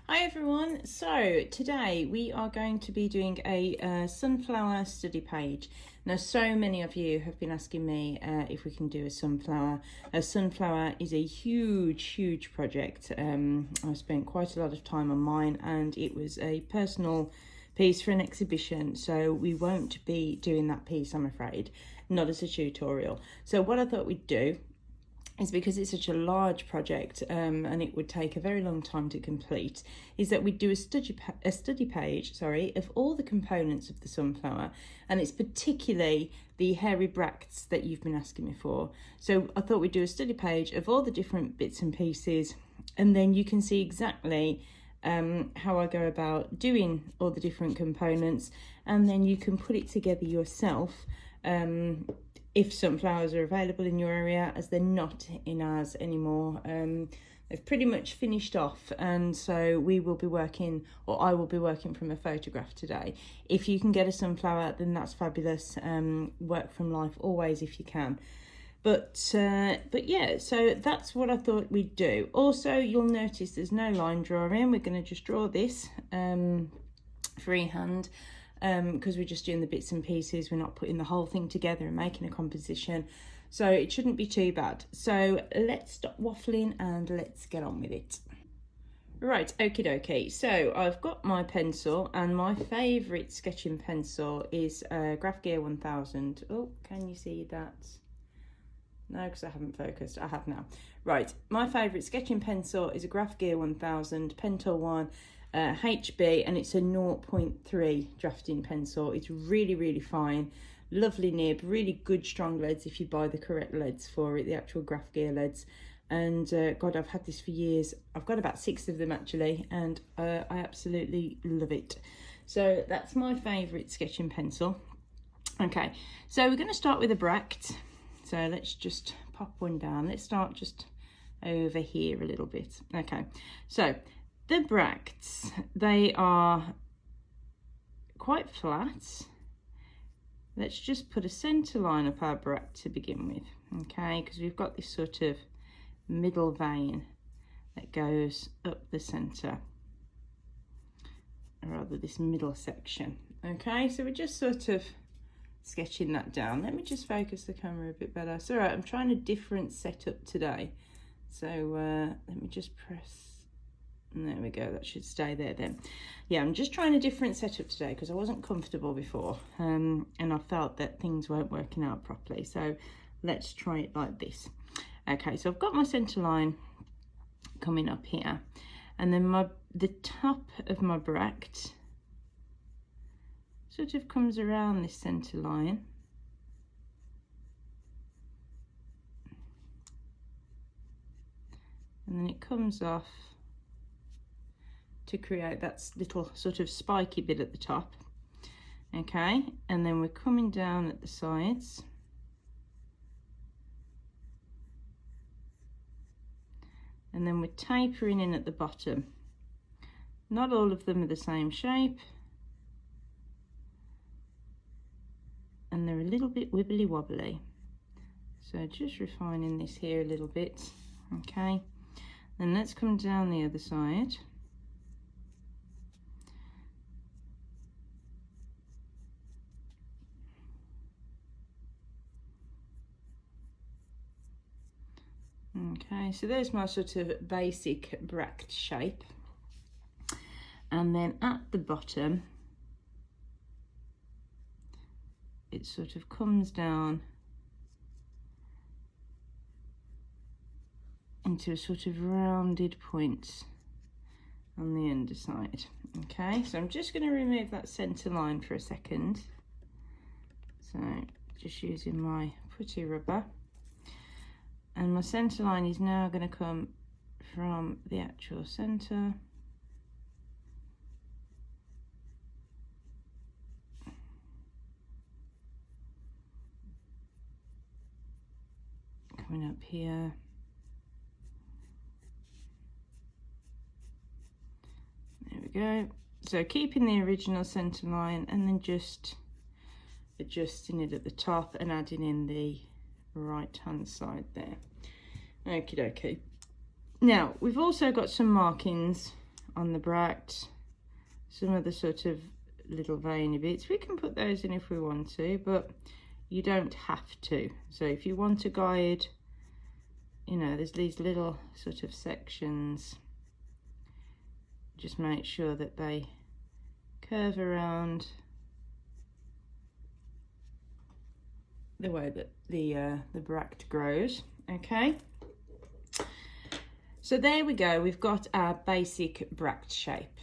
Hi everyone, so today we are going to be doing a sunflower study page. Now so many of you have been asking me if we can do a sunflower. A sunflower is a huge project. I spent quite a lot of time on mine and it was a personal piece for an exhibition, so we won't be doing that piece, I'm afraid, not as a tutorial. So what I thought we'd do is, because it's such a large project and it would take a very long time to complete, is that we do a study page of all the components of the sunflower, and it's particularly the hairy bracts that you've been asking me for. So I thought we'd do a study page of all the different bits and pieces, and then you can see exactly how I go about doing all the different components, and then you can put it together yourself if sunflowers are available in your area, as they're not in ours anymore. They've pretty much finished off, and so we will be working, or I will be working from a photograph today. If you can get a sunflower, then that's fabulous. Work from life always if you can. But yeah, so that's what I thought we'd do. Also, you'll notice there's no line drawing. We're going to just draw this freehand, because we're just doing the bits and pieces. We're not putting the whole thing together and making a composition, so it shouldn't be too bad. So let's stop waffling and let's get on with it. Right, okie dokie. So I've got my pencil, and my favourite sketching pencil is Graph Gear 1000. Oh, can you see that? No, because I haven't focused. I have now. Right, my favourite sketching pencil is a Graph Gear 1000 Petal one, HB, and it's a 0.3 drafting pencil. It's really fine, lovely nib, really good strong leads if you buy the correct leads for it, the actual Graph Gear leads. And God, I've had this for years. I've got about 6 of them actually, and I absolutely love it. So that's my favourite sketching pencil. Okay, so we're going to start with a bract. So let's just pop one down. Let's start just over here a little bit. Okay, so the bracts, they are quite flat. Let's just put a centre line up our bract to begin with, okay, because we've got this sort of middle vein that goes up the centre, or rather this middle section. Okay, so we're just sort of sketching that down. Let me just focus the camera a bit better. It's all right, I'm trying a different setup today. So let me just press. And there we go, that should stay there then. Yeah, I'm just trying a different setup today because I wasn't comfortable before, and I felt that things weren't working out properly. So let's try it like this. Okay, so I've got my centre line coming up here, and then the top of my bract sort of comes around this centre line. And then it comes off to create that little sort of spiky bit at the top. Okay, and then we're coming down at the sides. And then we're tapering in at the bottom. Not all of them are the same shape, and they're a little bit wibbly wobbly. So just refining this here a little bit. Okay, then let's come down the other side. Okay, so there's my sort of basic bract shape. And then at the bottom, it sort of comes down into a sort of rounded point on the underside. Okay, so I'm just going to remove that centre line for a second. So just using my putty rubber. And my centre line is now going to come from the actual centre. Coming up here. There we go. So keeping the original centre line, and then just adjusting it at the top and adding in the right hand side there. Okie dokie. Now we've also got some markings on the bract, some of the sort of little veiny bits. We can put those in if we want to, but you don't have to. So if you want to guide, you know, there's these little sort of sections, just make sure that they curve around the way that the bract grows. Okay, so there we go, we've got our basic bract shape.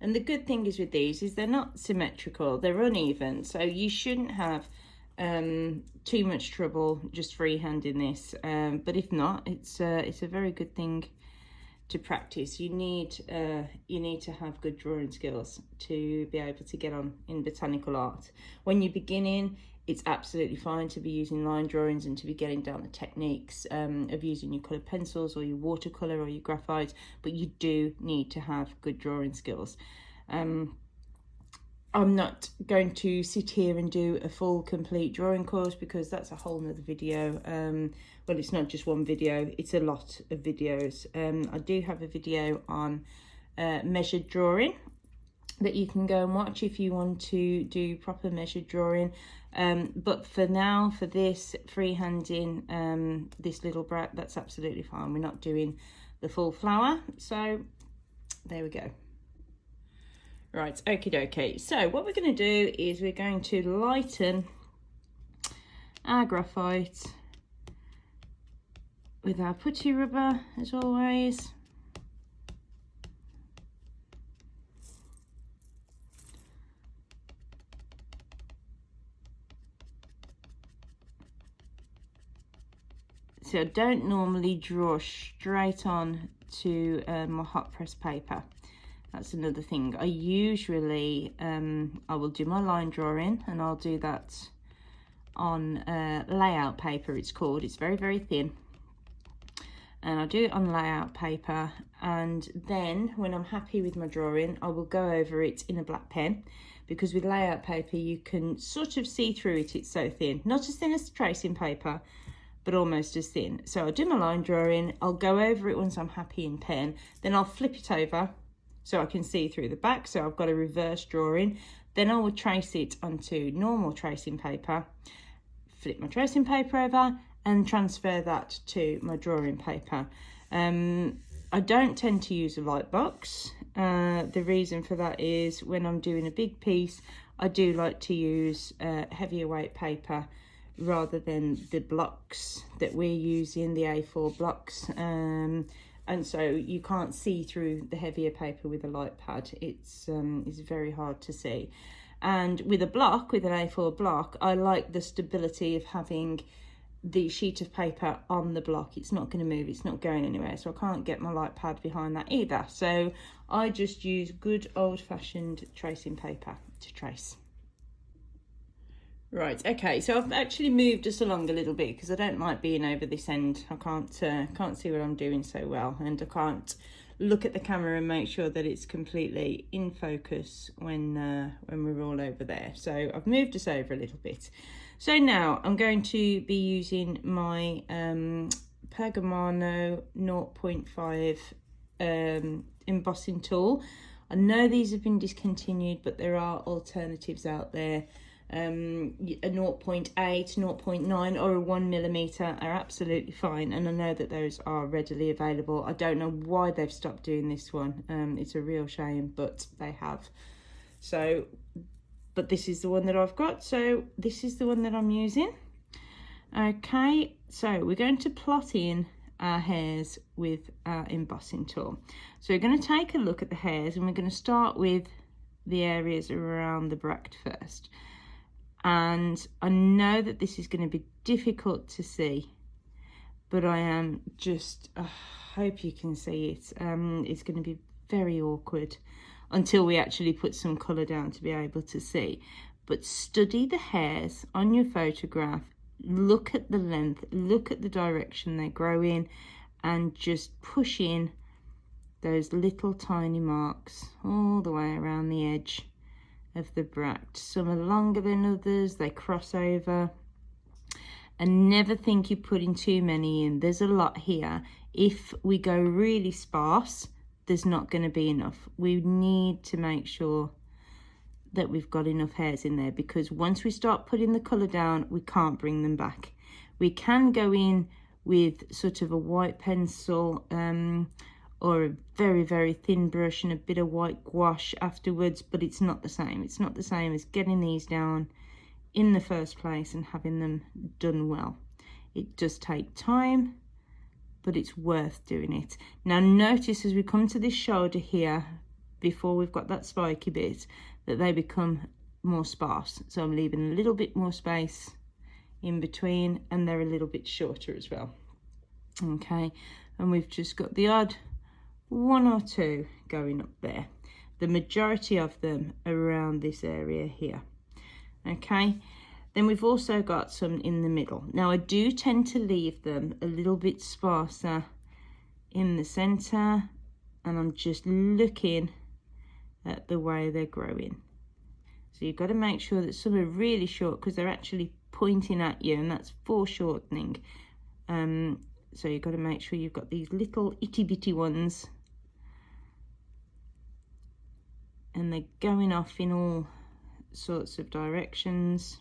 And the good thing is with these is they're not symmetrical, they're uneven, so you shouldn't have too much trouble just freehanding this, but if not, it's a very good thing to practice. You need to have good drawing skills to be able to get on in botanical art. When you're beginning, it's absolutely fine to be using line drawings and to be getting down the techniques of using your coloured pencils or your watercolour or your graphite, but you do need to have good drawing skills. I'm not going to sit here and do a full complete drawing course because that's a whole nother video. Well, it's not just one video, it's a lot of videos. I do have a video on measured drawing that you can go and watch if you want to do proper measured drawing. But for now, for this freehanding, this little bract, that's absolutely fine. We're not doing the full flower, so there we go. Right, okie dokie. So what we're going to do is we're going to lighten our graphite with our putty rubber, as always. So I don't normally draw straight on to my hot press paper. That's another thing. I usually, I will do my line drawing, and I'll do that on layout paper, it's called. It's very, very thin. And I'll do it on layout paper, and then when I'm happy with my drawing, I will go over it in a black pen, because with layout paper, you can sort of see through it. It's so thin. Not as thin as tracing paper, but almost as thin. So I'll do my line drawing, I'll go over it once I'm happy in pen, then I'll flip it over so I can see through the back. So I've got a reverse drawing. Then I will trace it onto normal tracing paper, flip my tracing paper over and transfer that to my drawing paper. I don't tend to use a light box. The reason for that is when I'm doing a big piece, I do like to use heavier weight paper rather than the blocks that we're using, the A4 blocks. And so you can't see through the heavier paper with a light pad. It's very hard to see. And with a block, with an A4 block, I like the stability of having the sheet of paper on the block. It's not going to move, it's not going anywhere, so I can't get my light pad behind that either. So I just use good old-fashioned tracing paper to trace. Right, okay, so I've actually moved us along a little bit because I don't like being over this end. I can't see what I'm doing so well, and I can't look at the camera and make sure that it's completely in focus when we're all over there. So I've moved us over a little bit. So now I'm going to be using my Pergamano 0.5 embossing tool. I know these have been discontinued, but there are alternatives out there. A 0.8, 0.9 or a 1mm are absolutely fine, and I know that those are readily available. I don't know why they've stopped doing this one. It's a real shame, but they have. So, but this is the one that I've got, so this is the one that I'm using. Okay, so we're going to plot in our hairs with our embossing tool. So we're going to take a look at the hairs, and we're going to start with the areas around the bract first. And I know that this is going to be difficult to see, but I am just, I hope you can see it. It's going to be very awkward until we actually put some colour down to be able to see. But study the hairs on your photograph, look at the length, look at the direction they grow in, and just push in those little tiny marks all the way around the edge of the bract. Some are longer than others, they cross over, and never think you're putting too many in. There's a lot here. If we go really sparse, there's not going to be enough. We need to make sure that we've got enough hairs in there, because once we start putting the colour down, we can't bring them back. We can go in with sort of a white pencil or a very, very thin brush and a bit of white gouache afterwards, but it's not the same. It's not the same as getting these down in the first place and having them done well. It does take time, but it's worth doing it. Now notice as we come to this shoulder here, before we've got that spiky bit, that they become more sparse. So I'm leaving a little bit more space in between, and they're a little bit shorter as well. Okay, and we've just got the odd one or two going up there. The majority of them around this area here. Okay, then we've also got some in the middle. Now I do tend to leave them a little bit sparser in the center, and I'm just looking at the way they're growing. So you've got to make sure that some are really short, because they're actually pointing at you, and that's foreshortening. So you've got to make sure you've got these little itty bitty ones, and they're going off in all sorts of directions.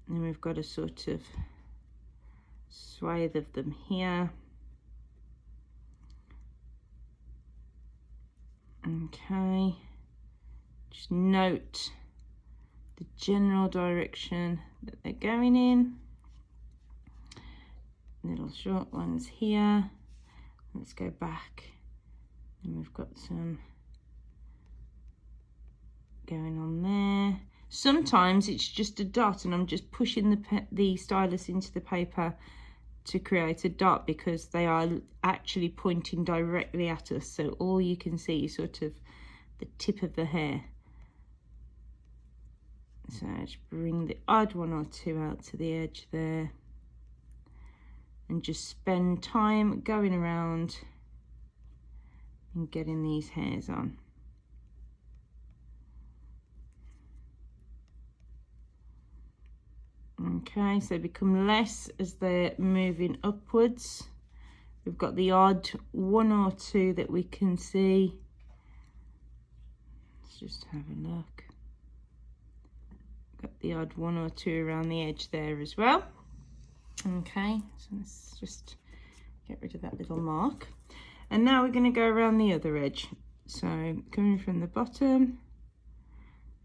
And then we've got a sort of swathe of them here. Okay, just note the general direction that they're going in. Little short ones here. Let's go back, and we've got some going on there. Sometimes it's just a dot, and I'm just pushing the stylus into the paper to create a dot, because they are actually pointing directly at us, so all you can see is sort of the tip of the hair. So just bring the odd one or two out to the edge there, and just spend time going around and getting these hairs on. Okay, so they become less as they're moving upwards. We've got the odd one or two that we can see. Let's just have a look. Got the odd one or two around the edge there as well. Okay, so let's just get rid of that little mark. And now we're going to go around the other edge. So coming from the bottom,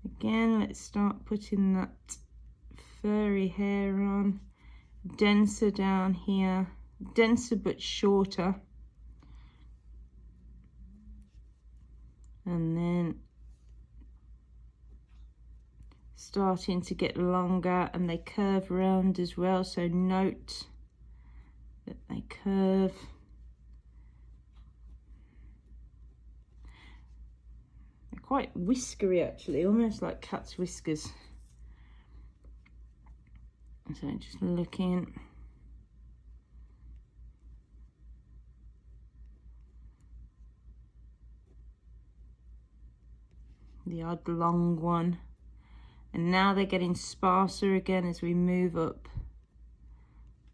again, let's start putting that furry hair on, denser down here, denser but shorter, and then starting to get longer, and they curve around as well, so note that they curve. They're quite whiskery actually, almost like cat's whiskers. So just looking. The odd long one. And now they're getting sparser again as we move up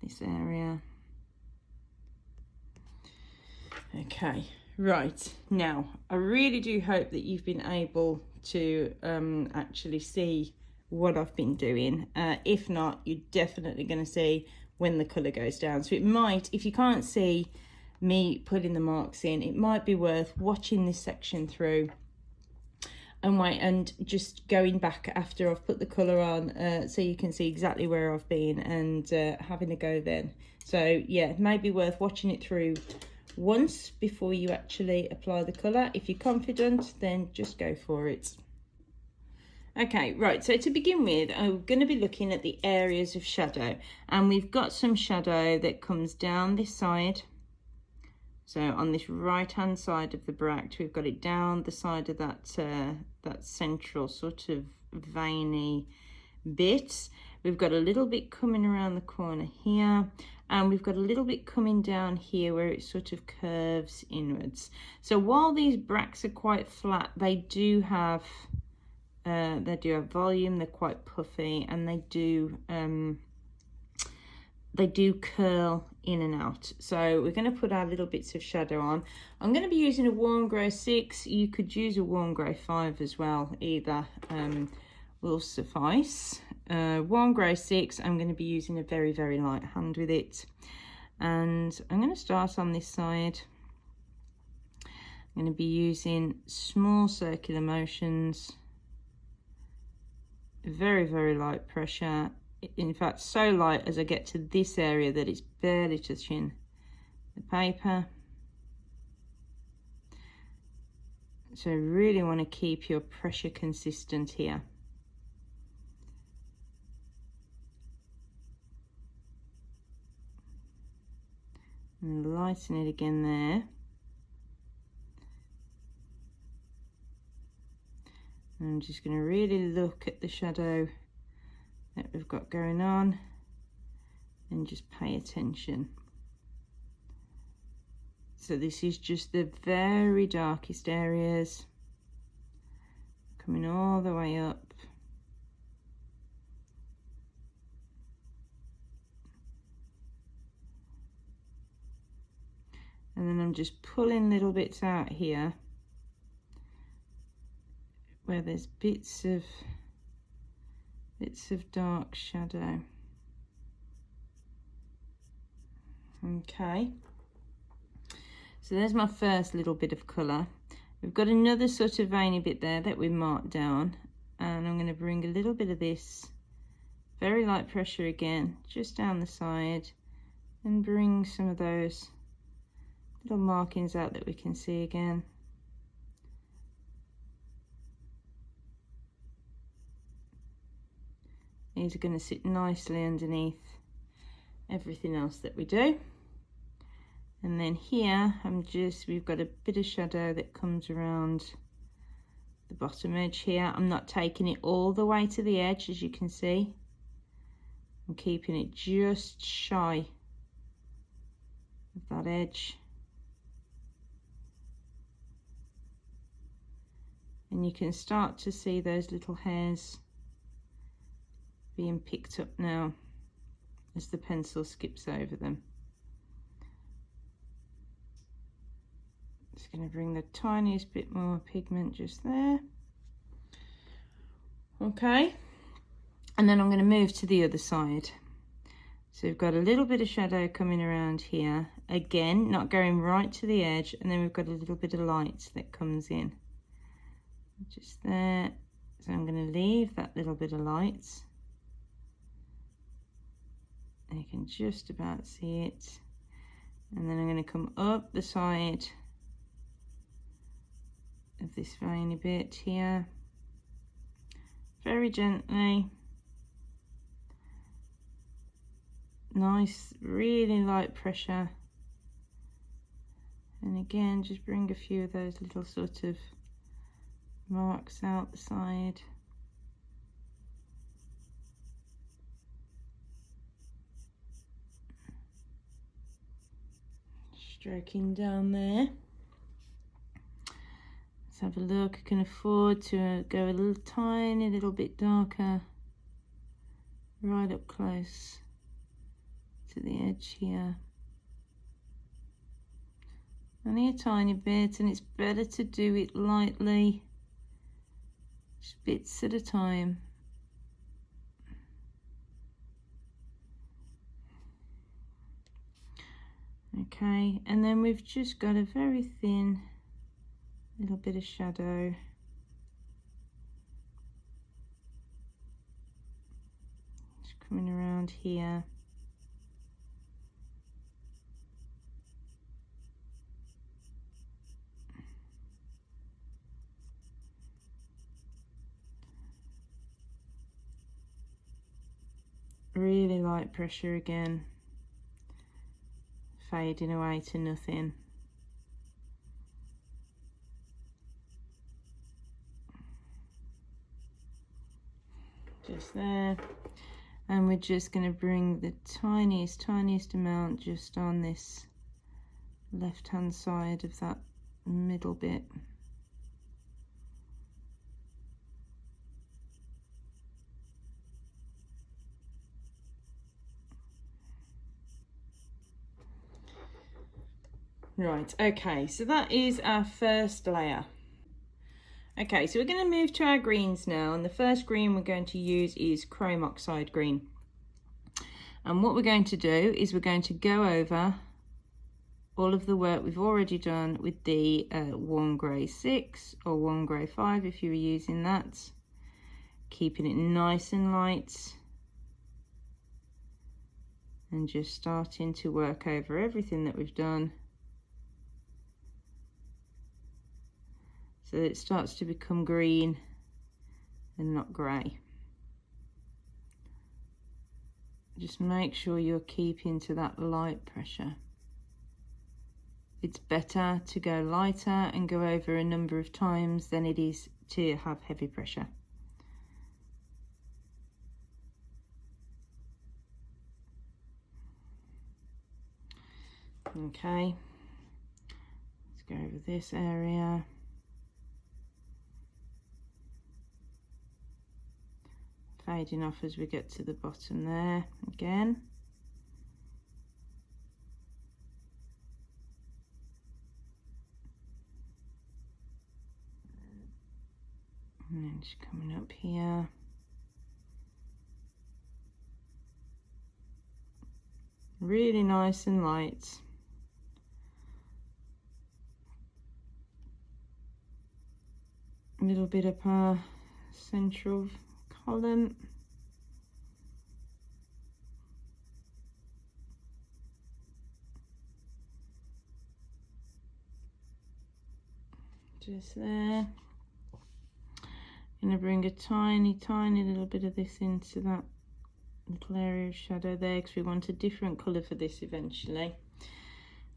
this area. Okay, right. Now, I really do hope that you've been able to actually see what I've been doing. If not, you're definitely going to see when the colour goes down. So it might, if you can't see me putting the marks in, it might be worth watching this section through and wait, and just going back after I've put the colour on, so you can see exactly where I've been, and having a go then. So yeah, it may be worth watching it through once before you actually apply the colour. If you're confident, then just go for it. Okay, right, so to begin with, I'm going to be looking at the areas of shadow, and we've got some shadow that comes down this side. So on this right hand side of the bract, we've got it down the side of that that central sort of veiny bit. We've got a little bit coming around the corner here, and we've got a little bit coming down here where it sort of curves inwards. So while these bracts are quite flat, they do have volume. They're quite puffy, and they do they do curl in and out. So we're going to put our little bits of shadow on. I'm going to be using a warm grey 6. You could use a warm grey 5 as well, either will suffice. Warm grey 6, I'm going to be using a very, very light hand with it. And I'm going to start on this side. I'm going to be using small circular motions, very, very light pressure. In fact, so light as I get to this area that it's barely touching the paper. So you really want to keep your pressure consistent here. And lighten it again there. And I'm just going to really look at the shadow that we've got going on and just pay attention. So this is just the very darkest areas, coming all the way up. And then I'm just pulling little bits out here where there's bits of dark shadow. Okay, so there's my first little bit of colour. We've got another sort of veiny bit there that we marked down, and I'm going to bring a little bit of this, very light pressure again, just down the side, and bring some of those little markings out that we can see again. These are going to sit nicely underneath everything else that we do. And then here we've got a bit of shadow that comes around the bottom edge here. I'm not taking it all the way to the edge, as you can see. I'm keeping it just shy of that edge. And you can start to see those little hairs being picked up now as the pencil skips over them. Just going to bring the tiniest bit more pigment just there. Okay, and then I'm going to move to the other side. So we've got a little bit of shadow coming around here, again not going right to the edge, and then we've got a little bit of light that comes in just there. So I'm going to leave that little bit of light, and you can just about see it. And then I'm going to come up the side of this veiny bit here, very gently. Nice, really light pressure. And again, just bring a few of those little sort of marks out the side. Stroking down there. Let's have a look. I can afford to go a little tiny little bit darker right up close to the edge here. Only a tiny bit, and it's better to do it lightly, just bits at a time. Okay, and then we've just got a very thin little bit of shadow. Just coming around here. Really light pressure again, fading away to nothing. Just there. And we're just going to bring the tiniest amount just on this left hand side of that middle bit. Right, okay, so that is our first layer. Okay, so we're going to move to our greens now, and the first green we're going to use is chrome oxide green. And what we're going to do is we're going to go over all of the work we've already done with the 1 grey 6 or 1 grey 5 if you were using that, keeping it nice and light, and just starting to work over everything that we've done so that it starts to become green and not grey. Just make sure you're keeping to that light pressure. It's better to go lighter and go over a number of times than it is to have heavy pressure. Okay, let's go over this area. Fading off as we get to the bottom there again. And then just coming up here. Really nice and light. A little bit up our central column. Just there. Gonna bring a tiny little bit of this into that little area of shadow there, because we want a different colour for this eventually.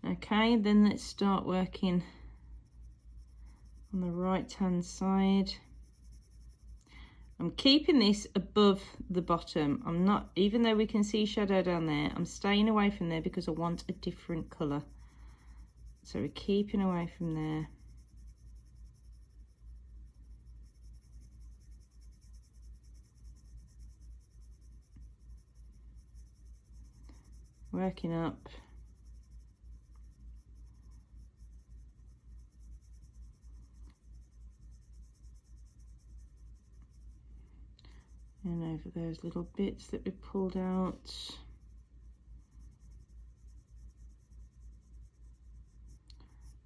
Okay, then let's start working on the right hand side. I'm keeping this above the bottom. I'm not, even though we can see shadow down there, I'm staying away from there because I want a different colour. So we're keeping away from there. Working up. And over those little bits that we pulled out.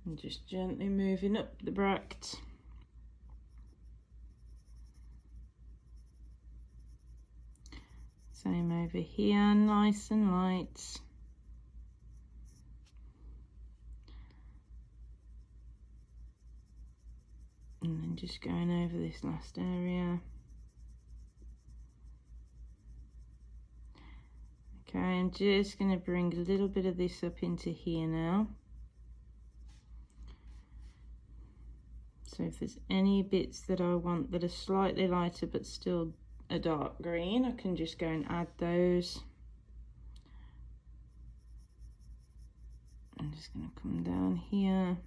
And just gently moving up the bract. Same over here, nice and light. And then just going over this last area. Okay, I'm just going to bring a little bit of this up into here now. So if there's any bits that I want that are slightly lighter but still a dark green, I can just go and add those. I'm just going to come down here.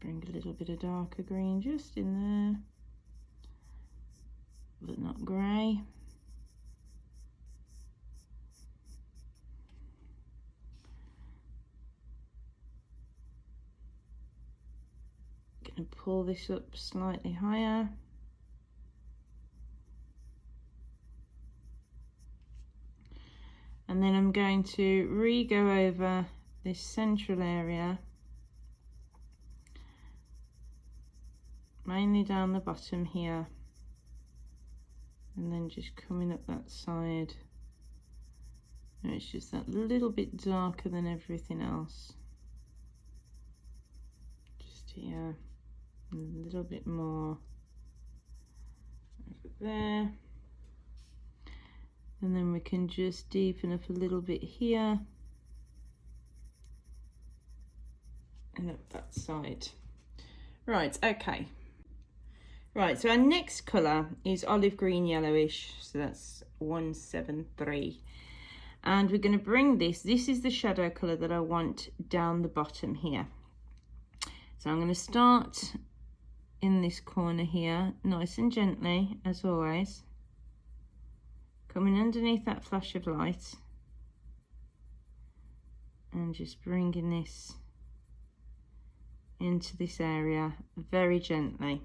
Bring a little bit of darker green just in there, but not grey. Going to pull this up slightly higher. And then I'm going to re-go over this central area, mainly down the bottom here, and then just coming up that side. And it's just that little bit darker than everything else. Just here, and a little bit more over there. And then we can just deepen up a little bit here and up that side. Right, okay. Right, so our next colour is olive green yellowish, so that's 173. And we're going to bring this is the shadow colour that I want down the bottom here. So I'm going to start in this corner here, nice and gently, as always. Coming underneath that flash of light, and just bringing this into this area very gently.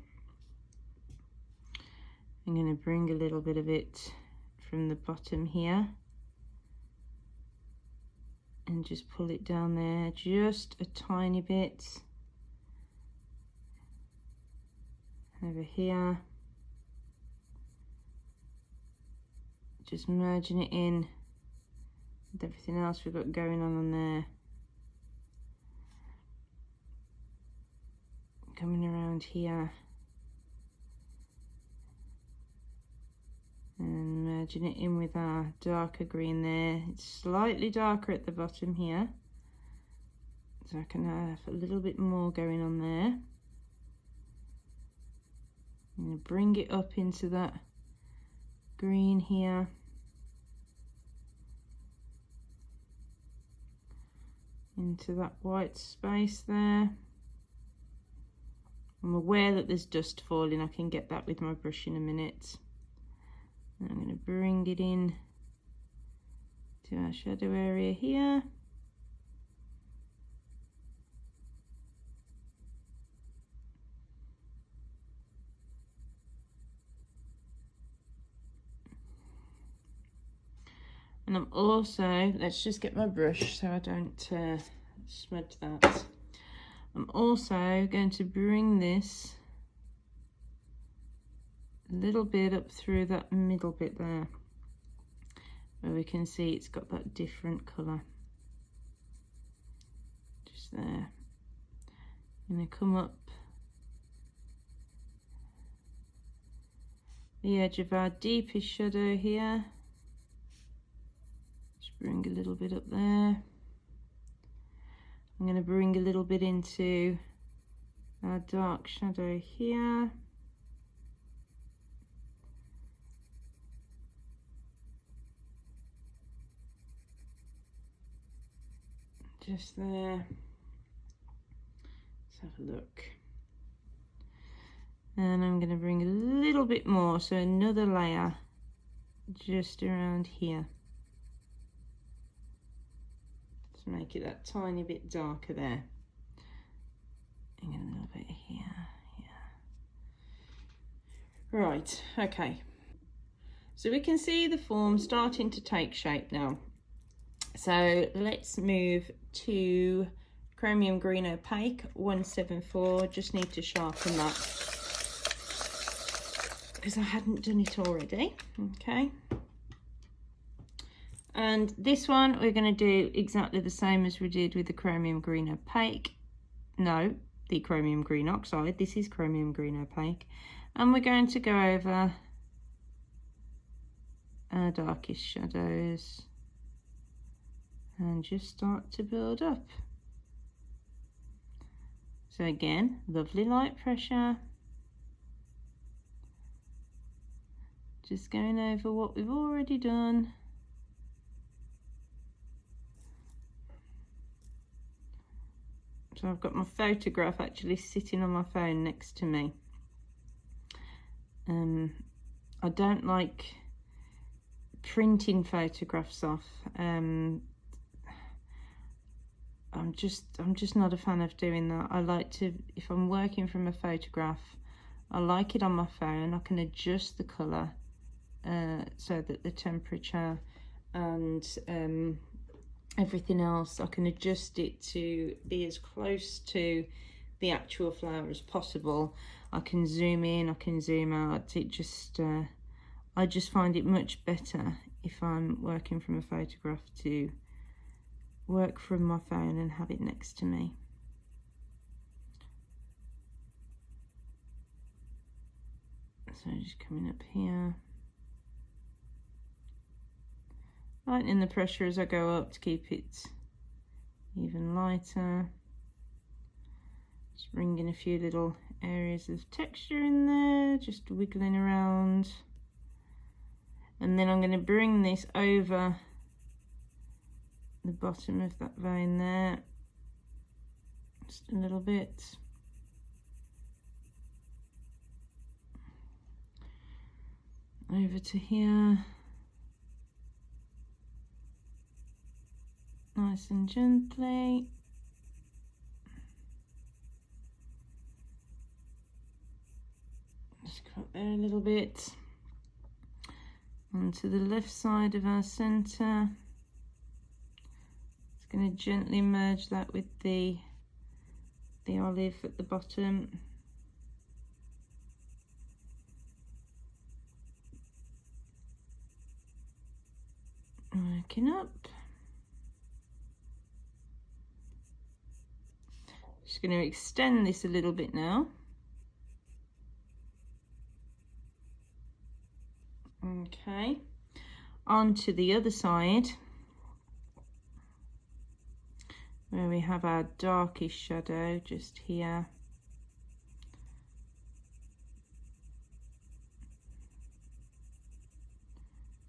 I'm going to bring a little bit of it from the bottom here and just pull it down there just a tiny bit. Over here, just merging it in with everything else we've got going on there. Coming around here and merging it in with our darker green there. It's slightly darker at the bottom here, so I can have a little bit more going on there. I'm going to bring it up into that green here. Into that white space there. I'm aware that there's dust falling. I can get that with my brush in a minute. And I'm going to bring it in to our shadow area here. And I'm also, let's just get my brush so I don't smudge that. I'm also going to bring this a little bit up through that middle bit there, where we can see it's got that different colour. Just there. I'm going to come up the edge of our deepest shadow here. Just bring a little bit up there. I'm going to bring a little bit into our dark shadow here. Just there. Let's have a look. And I'm going to bring a little bit more, so another layer just around here. To make it that tiny bit darker there. And a little bit here, Right, okay. So we can see the form starting to take shape now. So let's move to Chromium Green Opaque 174. Just need to sharpen that because I hadn't done it already. Okay. And this one we're going to do exactly the same as we did with the Chromium Green Opaque. No, the Chromium Green Oxide. This is Chromium Green Opaque. And we're going to go over our darkest shadows and just start to build up. So again, lovely light pressure. Just going over what we've already done. So I've got my photograph actually sitting on my phone next to me. I don't like printing photographs off. I'm just not a fan of doing that. I like to, if I'm working from a photograph, I like it on my phone. I can adjust the colour so that the temperature and everything else, I can adjust it to be as close to the actual flower as possible. I can zoom in, I can zoom out. It just I just find it much better if I'm working from a photograph to work from my phone and have it next to me. So just coming up here, lightening the pressure as I go up to keep it even lighter. Just bringing a few little areas of texture in there, just wiggling around. And then I'm going to bring this over the bottom of that vein there, just a little bit. Over to here. nice and gently. Just come up there a little bit. Onto the left side of our centre. Just going to gently merge that with the olive at the bottom. Working up. Just going to extend this a little bit now. Okay, on to the other side where we have our darkish shadow just here.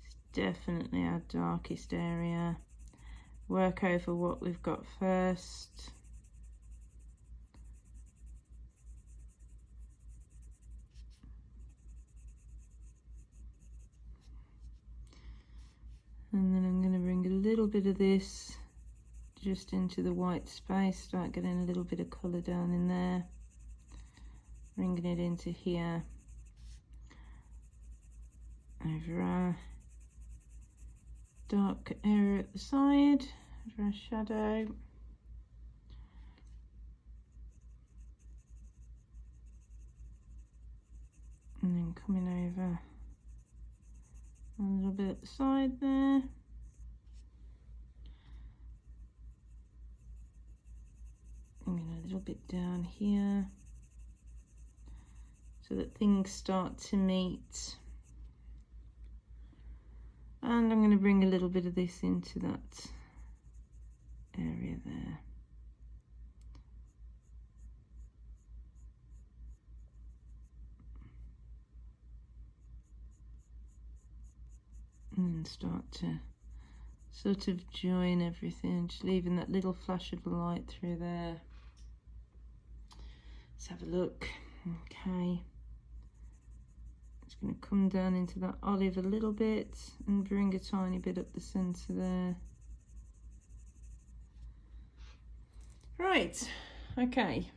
It's definitely our darkest area. Work over what we've got first. And then I'm going to bring a little bit of this just into the white space, start getting a little bit of colour down in there, bringing it into here, over our dark area at the side, over our shadow. And then coming over a little bit at the side there. Bringing a little bit down here so that things start to meet. And I'm going to bring a little bit of this into that area there. And start to sort of join everything, just leaving that little flash of light through there. Let's have a look. Okay, it's going to come down into that olive a little bit and bring a tiny bit up the centre there. Right, okay.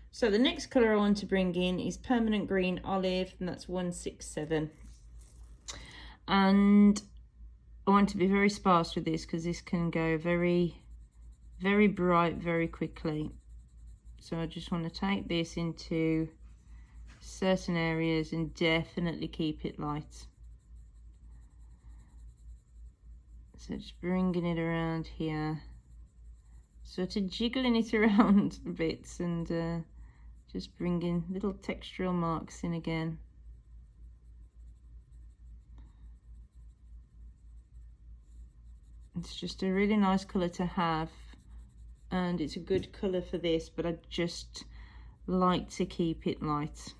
So the next colour I want to bring in is Permanent Green Olive, and that's 167. And I want to be very sparse with this because this can go very, very bright very quickly. So I just want to take this into certain areas and definitely keep it light. So just bringing it around here, sort of jiggling it around bits and just bringing little textural marks in again. It's just a really nice colour to have, and it's a good colour for this, but I just like to keep it light.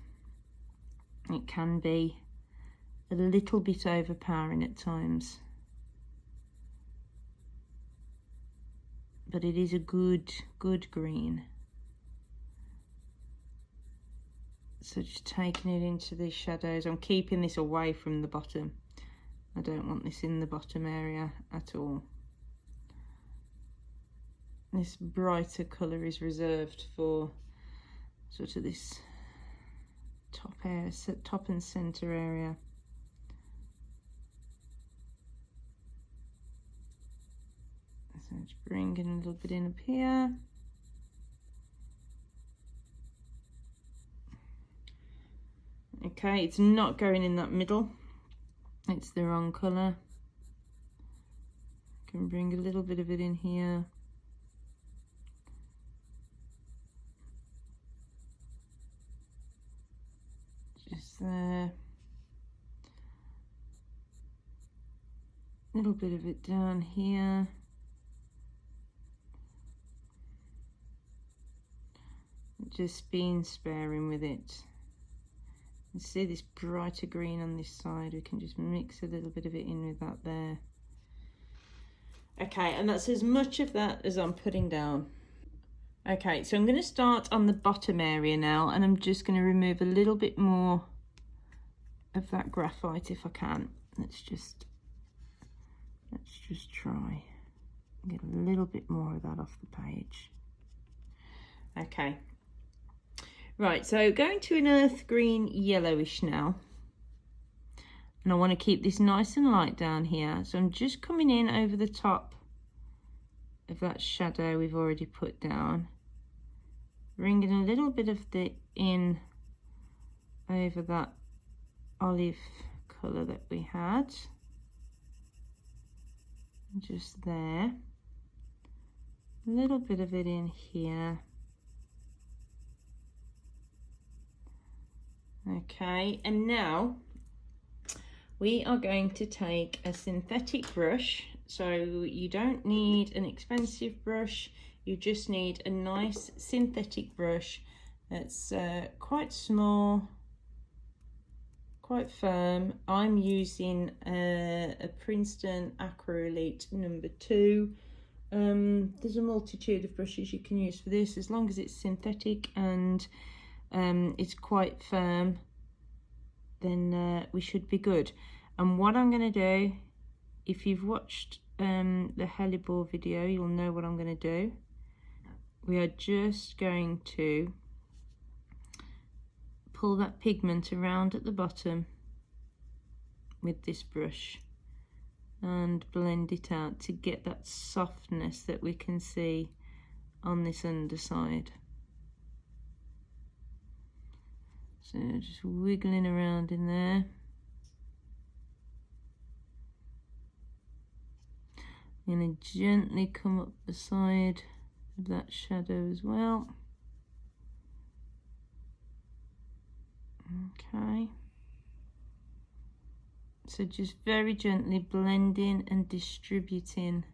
It can be a little bit overpowering at times, but it is a good green. So just taking it into these shadows. I'm keeping this away from the bottom. I don't want this in the bottom area at all. This brighter colour is reserved for sort of this top area, top and centre area. So just bringing a little bit in up here. Okay, it's not going in that middle. It's the wrong colour. Can bring a little bit of it in here. Just there. A little bit of it down here. Just being sparing with it. You see this brighter green on this side, we can just mix a little bit of it in with that there. Okay, and that's as much of that as I'm putting down. Okay, so I'm going to start on the bottom area now, and I'm just going to remove a little bit more of that graphite if I can. Let's just try. Get a little bit more of that off the page. Okay. Right, so going to an earth green yellowish now. And I want to keep this nice and light down here. So I'm just coming in over the top of that shadow we've already put down. Bringing a little bit of the in over that olive colour that we had. Just there. A little bit of it in here. Okay, and now we are going to take a synthetic brush. So you don't need an expensive brush, you just need a nice synthetic brush that's quite small, quite firm. I'm using a Princeton Aqua Elite number 2. There's a multitude of brushes you can use for this, as long as it's synthetic and it's quite firm, then we should be good. And what I'm going to do, if you've watched the hellebore video, you'll know what I'm going to do. We are just going to pull that pigment around at the bottom with this brush and blend it out to get that softness that we can see on this underside. So just wiggling around in there. I'm going to gently come up the side of that shadow as well. Okay. So just very gently blending and distributing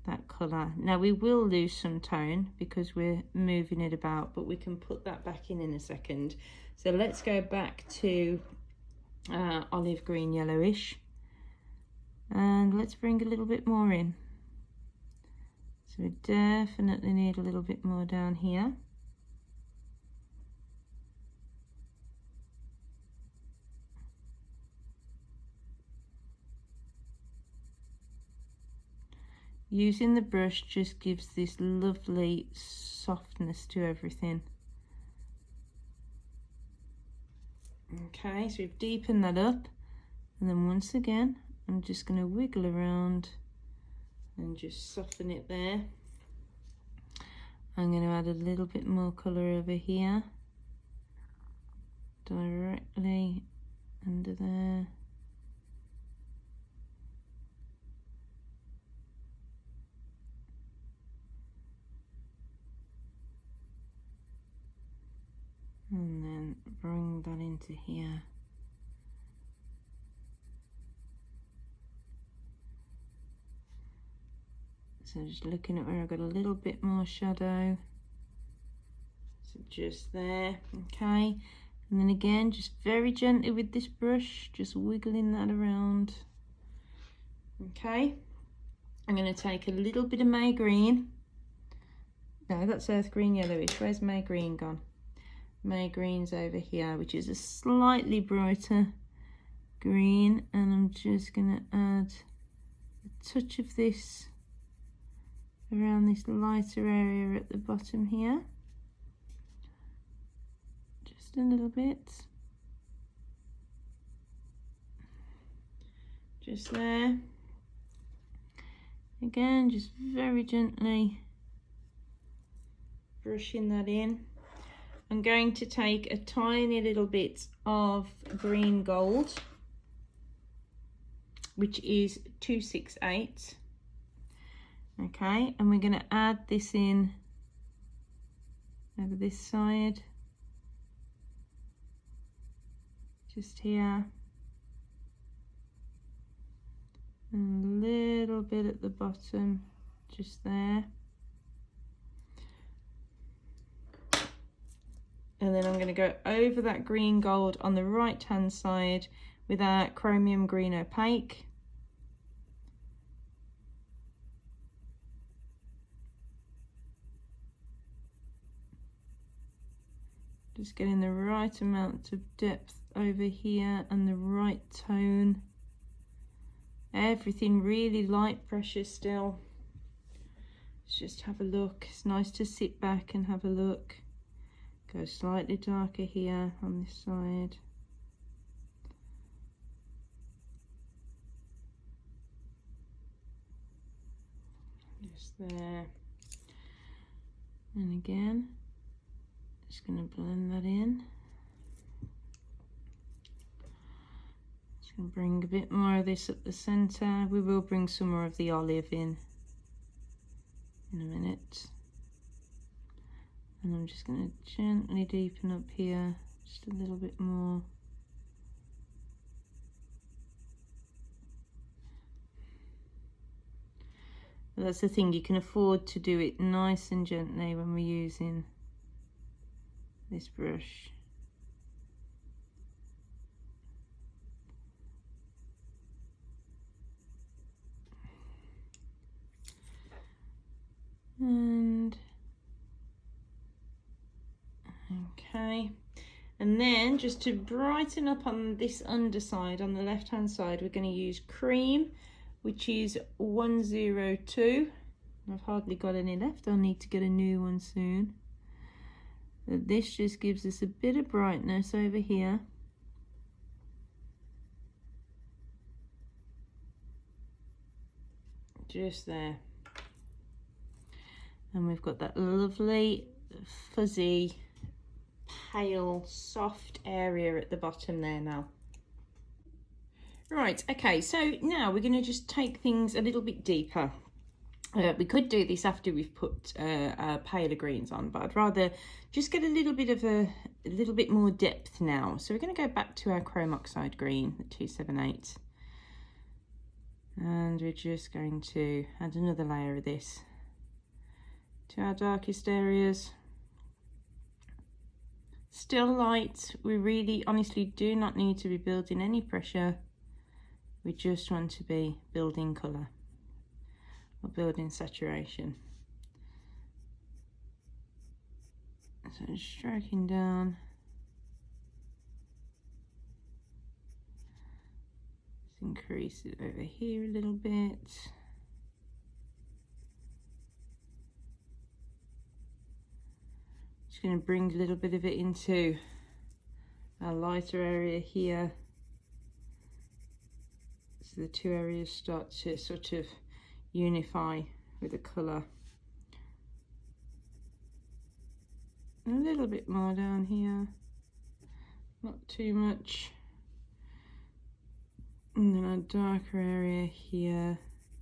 that colour. Now we will lose some tone because we're moving it about, but we can put that back in a second. So let's go back to olive green yellowish, and let's bring a little bit more in. So we definitely need a little bit more down here. Using the brush just gives this lovely softness to everything. Okay, so we've deepened that up, and then once again I'm just going to wiggle around and just soften it there. I'm going to add a little bit more colour over here, directly under there. And then bring that into here. So just looking at where I've got a little bit more shadow. So just there, okay. And then again, just very gently with this brush, just wiggling that around. Okay. I'm going to take a little bit of May green. No, that's earth green yellowish. Where's May green gone? May green's over here, which is a slightly brighter green, and I'm just going to add a touch of this around this lighter area at the bottom here. Just a little bit. Just there. Again, just very gently brushing that in. I'm going to take a tiny little bit of green gold, which is 268. Okay, and we're going to add this in over this side, just here, and a little bit at the bottom, just there. And then I'm going to go over that green gold on the right hand side with our chromium green opaque. Just getting the right amount of depth over here and the right tone. Everything really light pressure still. let's just have a look. It's nice to sit back and have a look. Go slightly darker here on this side. Just there. And again, just going to blend that in. Just going to bring a bit more of this up the centre. We will bring some more of the olive in a minute. And I'm just going to gently deepen up here, just a little bit more. But that's the thing, you can afford to do it nice and gently when we're using this brush. And okay, and then just to brighten up on this underside, on the left hand side, we're going to use cream, which is 102. I've hardly got any left. I'll need to get a new one soon. But this just gives us a bit of brightness over here. Just there. And we've got that lovely fuzzy pale soft area at the bottom there now. Right, okay, so now we're going to just take things a little bit deeper. We could do this after we've put paler greens on, but I'd rather just get a little bit more depth now. So we're going to go back to our chrome oxide green, the 278, and we're just going to add another layer of this to our darkest areas. Still light. We really honestly do not need to be building any pressure. We just want to be building colour or building saturation. So stroking down. Let's increase it over here a little bit. Just going to bring a little bit of it into our lighter area here. So the two areas start to sort of unify with the colour. A little bit more down here, not too much. And then a darker area here.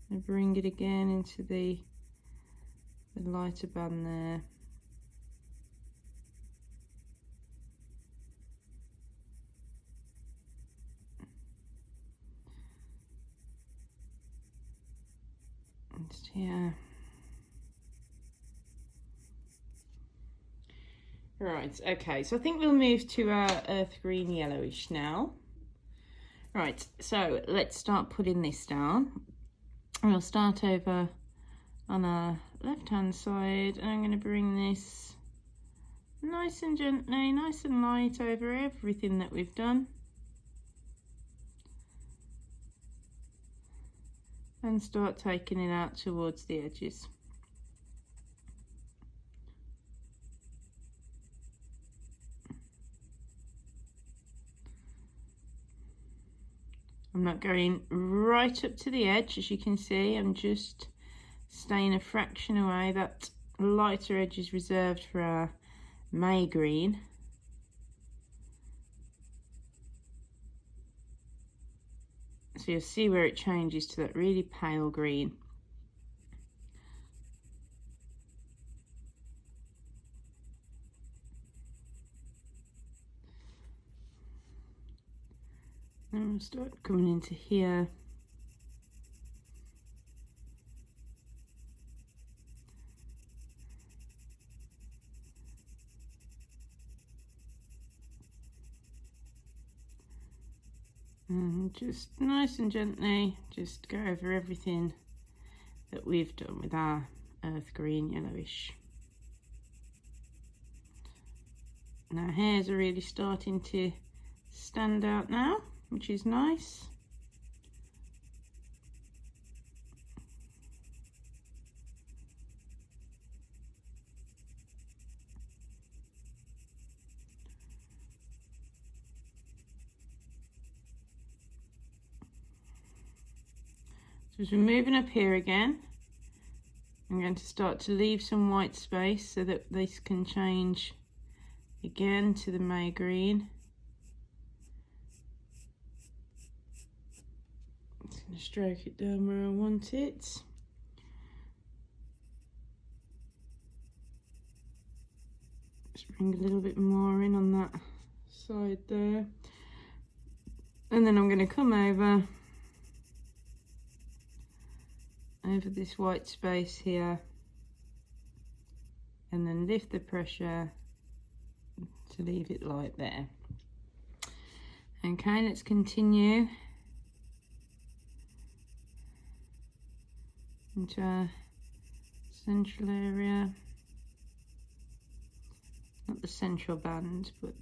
And bring it again into the lighter band there. Just here. Right, okay, so I think we'll move to our earth green yellowish now. Right, so let's start putting this down. And we'll start over on our left hand side, and I'm going to bring this nice and gently, nice and light over everything that we've done. And start taking it out towards the edges. I'm not going right up to the edge, as you can see. I'm just staying a fraction away. That lighter edge is reserved for our May green. So you'll see where it changes to that really pale green. And we'll start coming into here. And just nice and gently, just go over everything that we've done with our earth green yellowish. And our hairs are really starting to stand out now, which is nice. So as we're moving up here again, I'm going to start to leave some white space so that this can change again to the May green. I'm just going to stroke it down where I want it. Just bring a little bit more in on that side there. And then I'm going to come over this white space here and then lift the pressure to leave it light there. Okay, let's continue into our central area, not the central band, but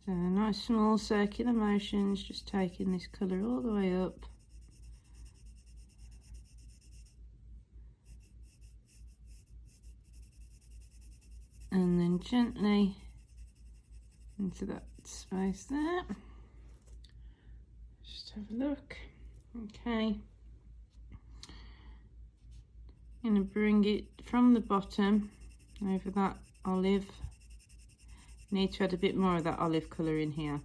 so nice small circular motions, just taking this colour all the way up. And then gently into that space there. Just have a look. Okay. I'm going to bring it from the bottom over that olive. Need to add a bit more of that olive colour in here.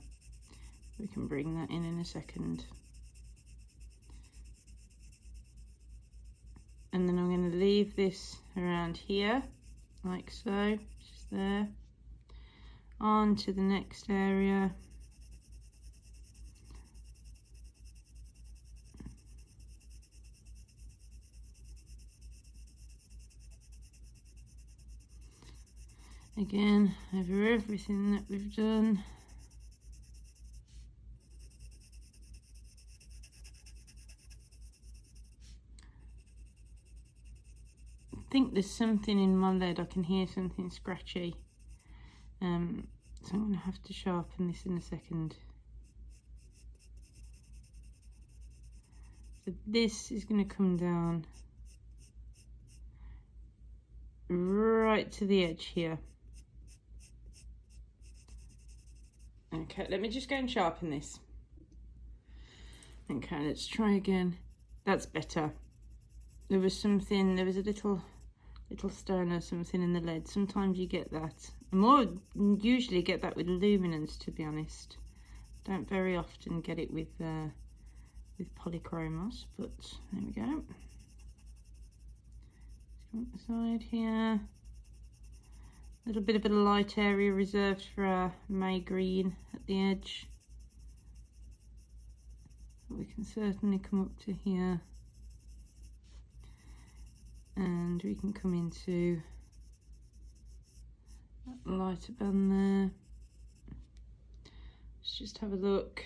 We can bring that in a second. And then I'm going to leave this around here, like so, just there. On to the next area. Again, over everything that we've done. I think there's something in my lead, I can hear something scratchy. So I'm going to have to sharpen this in a second. So this is going to come down right to the edge here. Okay, let me just go and sharpen this. Okay, let's try again. That's better. There was a little stone or something in the lead. Sometimes you get that. Usually get that with luminance, to be honest. Don't very often get it with polychromos, but there we go. Come up the side here. A little bit of a light area reserved for our May green at the edge. We can certainly come up to here. And we can come into that lighter band there. Let's just have a look.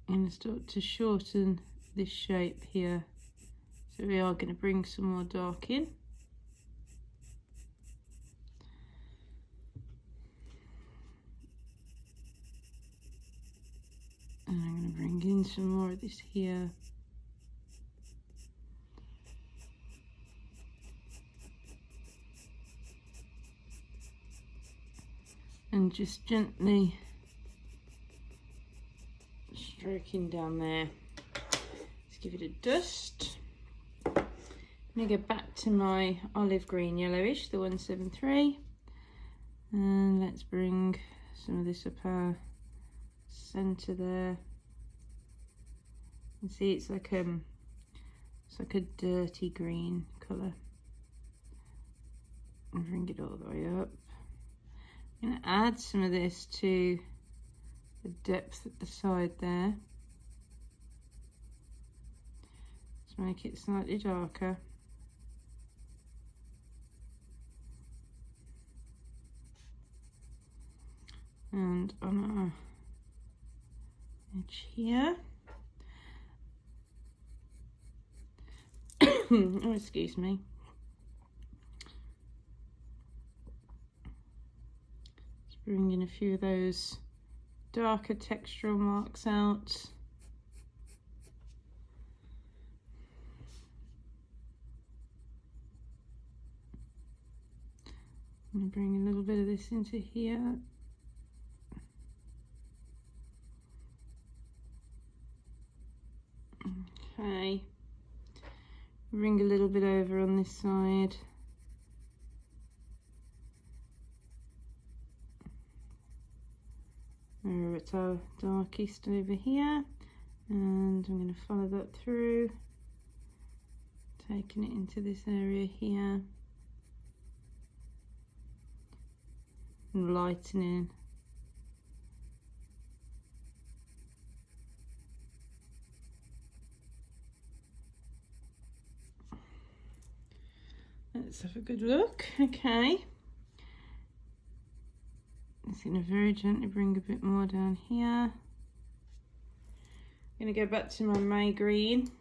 I'm going to start to shorten this shape here. So we are going to bring some more dark in. And I'm going to bring in some more of this here. And just gently stroking down there. Let's give it a dust. I'm going to go back to my olive green yellowish, the 173. And let's bring some of this up our centre there. You can see it's like a dirty green colour. And bring it all the way up. I'm going to add some of this to the depth at the side there. Let's make it slightly darker. And on our edge here. Oh, excuse me. Just bringing a few of those darker textural marks out. I'm going to bring a little bit of this into here. Okay, bring a little bit over on this side. Where it's our darkest over here, and I'm going to follow that through, taking it into this area here and lightening. Let's have a good look. Okay, just going to very gently bring a bit more down here. I'm going to go back to my May green,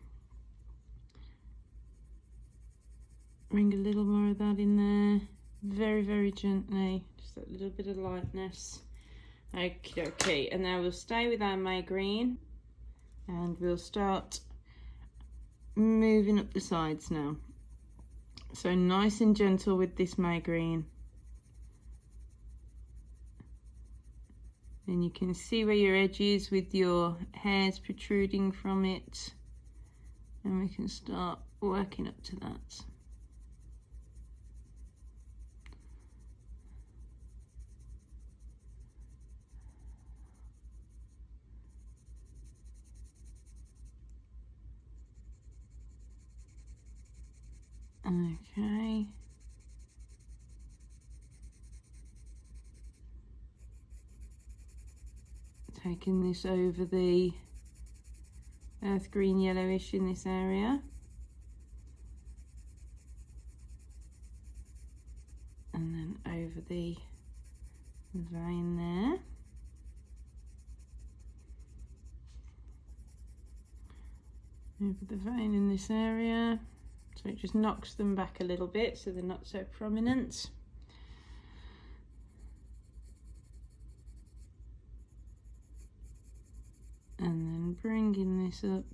bring a little more of that in there, very gently, just that little bit of lightness. Okay, and now we'll stay with our May green and we'll start moving up the sides now. So nice and gentle with this May green. And you can see where your edge is with your hairs protruding from it. And we can start working up to that. Okay. Taking this over the earth green yellowish in this area. And then over the vein there. Over the vein in this area. So it just knocks them back a little bit so they're not so prominent. And then bringing this up.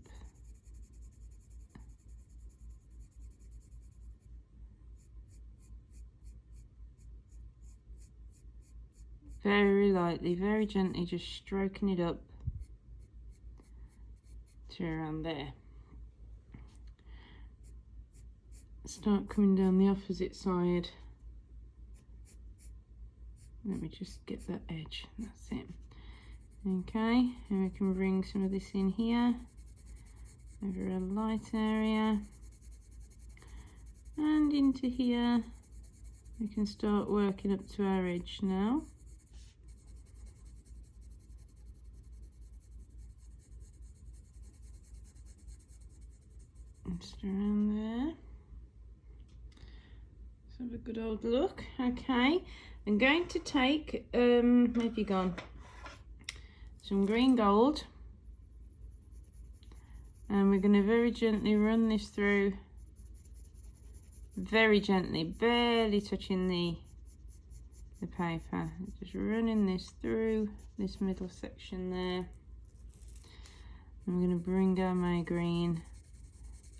Very lightly, very gently, just stroking it up to around there. Start coming down the opposite side. Let me just get that edge, that's it. Okay, and we can bring some of this in here, over a light area, and into here. We can start working up to our edge now. Just around there. Have a good old look. Okay, I'm going to take where have you gone, some green gold, and we're going to very gently run this through, very gently, barely touching the paper, just running this through this middle section there. And we're going to bring our May green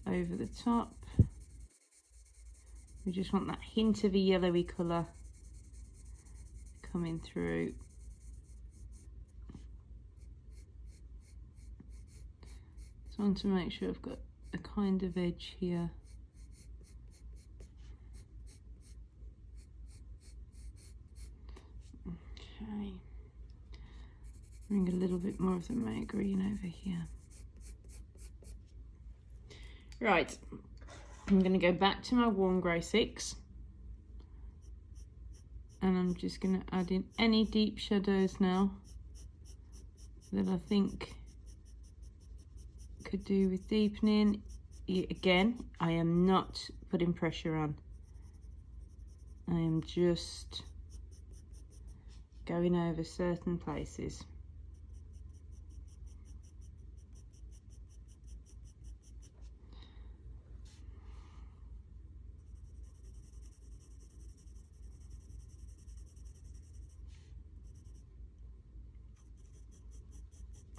over the top. We just want that hint of a yellowy colour coming through. Just want to make sure I've got a kind of edge here. Okay. Bring a little bit more of the May green over here. Right. I'm going to go back to my warm grey 6 and I'm just going to add in any deep shadows now that I think could do with deepening. Again, I am not putting pressure on. I am just going over certain places.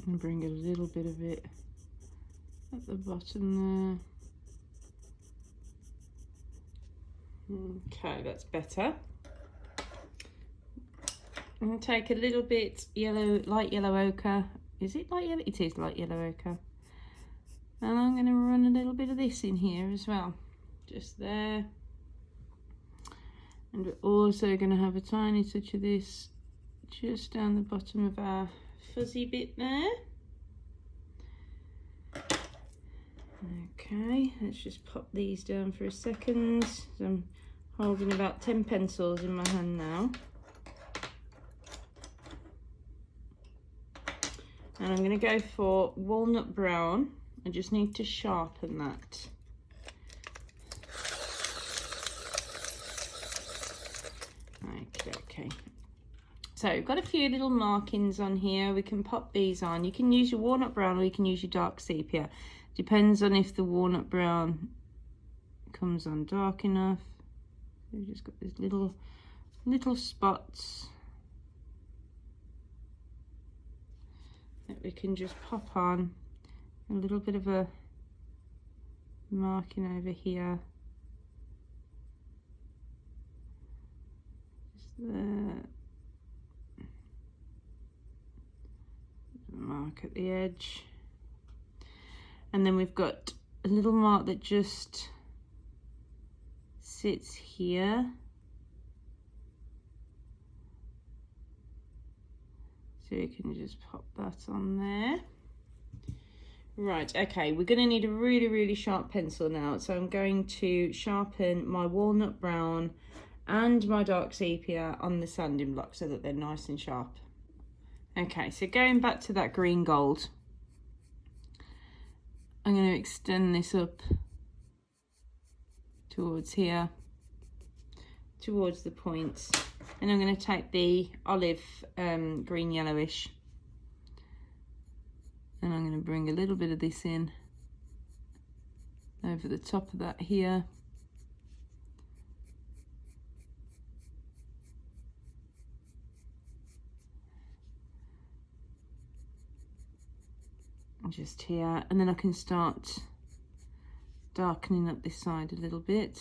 And bring a little bit of it at the bottom there. Okay, that's better. I'm going to take a little bit yellow, light yellow ochre. Is it light yellow? It is light yellow ochre. And I'm going to run a little bit of this in here as well, just there. And we're also going to have a tiny touch of this just down the bottom of our fuzzy bit there. Okay, let's just pop these down for a second. So I'm holding about 10 pencils in my hand now. And I'm going to go for walnut brown. I just need to sharpen that. Okay. So we've got a few little markings on here. We can pop these on. You can use your walnut brown or you can use your dark sepia. Depends on if the walnut brown comes on dark enough. So we've just got these little spots that we can just pop on. A little bit of a marking over here. Just there. Mark at the edge. And then we've got a little mark that just sits here. So you can just pop that on there. Right, okay, we're going to need a really sharp pencil now. So I'm going to sharpen my walnut brown and my dark sepia on the sanding block so that they're nice and sharp. Okay, so going back to that green gold, I'm going to extend this up towards here, towards the points. And I'm going to take the olive green yellowish, and I'm going to bring a little bit of this in over the top of that here. Just here, and then I can start darkening up this side a little bit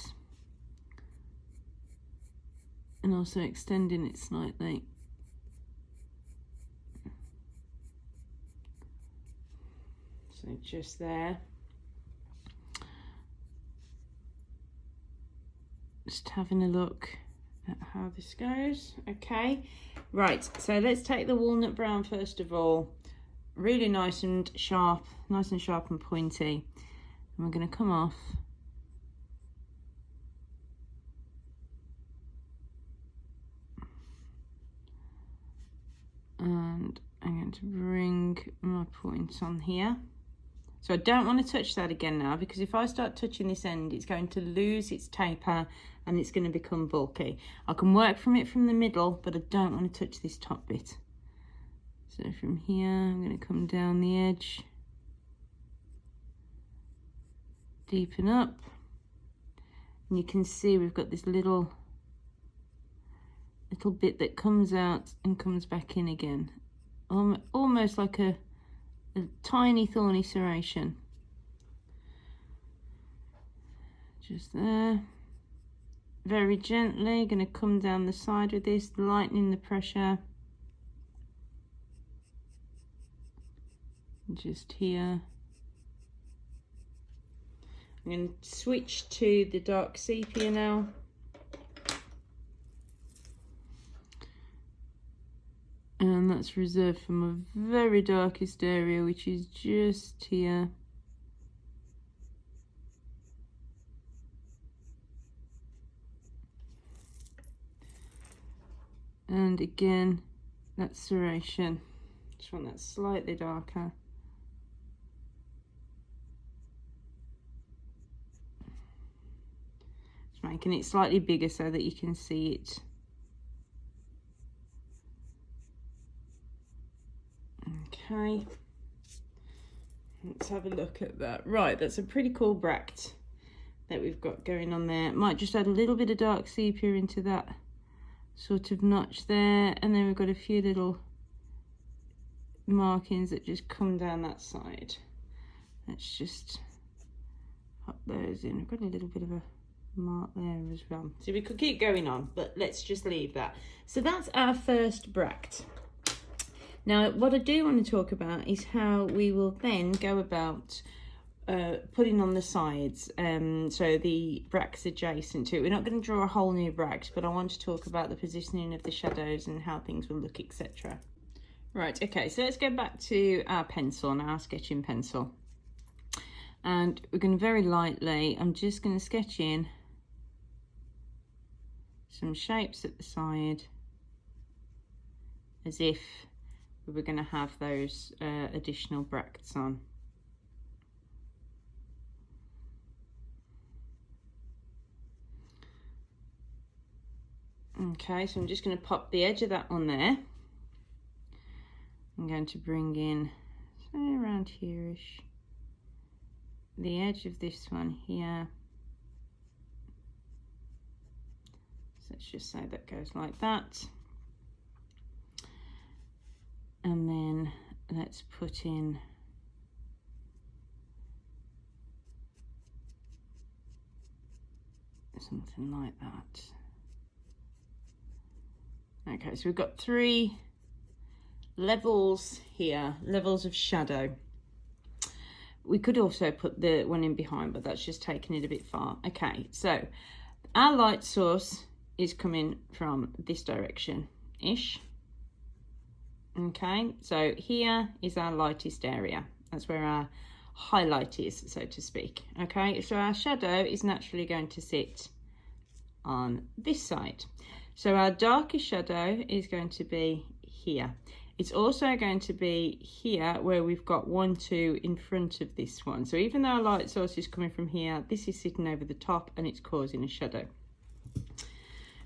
and also extending it slightly. So just there. Just having a look at how this goes. Okay, right, so let's take the walnut brown first of all. Really nice and sharp and pointy. And we're going to come off and I'm going to bring my point on here. So I don't want to touch that again now, because if I start touching this end, it's going to lose its taper and it's going to become bulky. I can work from it from the middle, but I don't want to touch this top bit. So from here, I'm going to come down the edge, deepen up, and you can see we've got this little bit that comes out and comes back in again, almost like a tiny thorny serration. Just there, very gently, going to come down the side with this, lightening the pressure. Just here. I'm going to switch to the dark sepia now. And that's reserved for my very darkest area, which is just here. And again, that serration. Just want that slightly darker. Making it slightly bigger so that you can see it. Okay, let's have a look at that. Right, that's a pretty cool bract that we've got going on there. Might just add a little bit of dark sepia into that sort of notch there, and then we've got a few little markings that just come down that side. Let's just pop those in. I've got a little bit of a mark there as well. So we could keep going on, but let's just leave that. So that's our first bract. Now what I do want to talk about is how we will then go about putting on the sides, so the bracts adjacent to it. We're not going to draw a whole new bract, but I want to talk about the positioning of the shadows and how things will look, etc. Right, okay, so let's go back to our pencil now, our sketching pencil. And we're going to very lightly, I'm just going to sketch in some shapes at the side as if we were going to have those additional bracts on. Okay, so I'm just going to pop the edge of that on there. I'm going to bring in, say around here-ish, the edge of this one here. So let's just say that goes like that. And then let's put in something like that. Okay, so we've got 3 levels here, levels of shadow. We could also put the one in behind, but that's just taking it a bit far. Okay, so our light source is coming from this direction-ish. Okay, so here is our lightest area. That's where our highlight is, so to speak. Okay, so our shadow is naturally going to sit on this side. So our darkest shadow is going to be here. It's also going to be here where we've got 1, 2 in front of this one. So even though our light source is coming from here, this is sitting over the top and it's causing a shadow.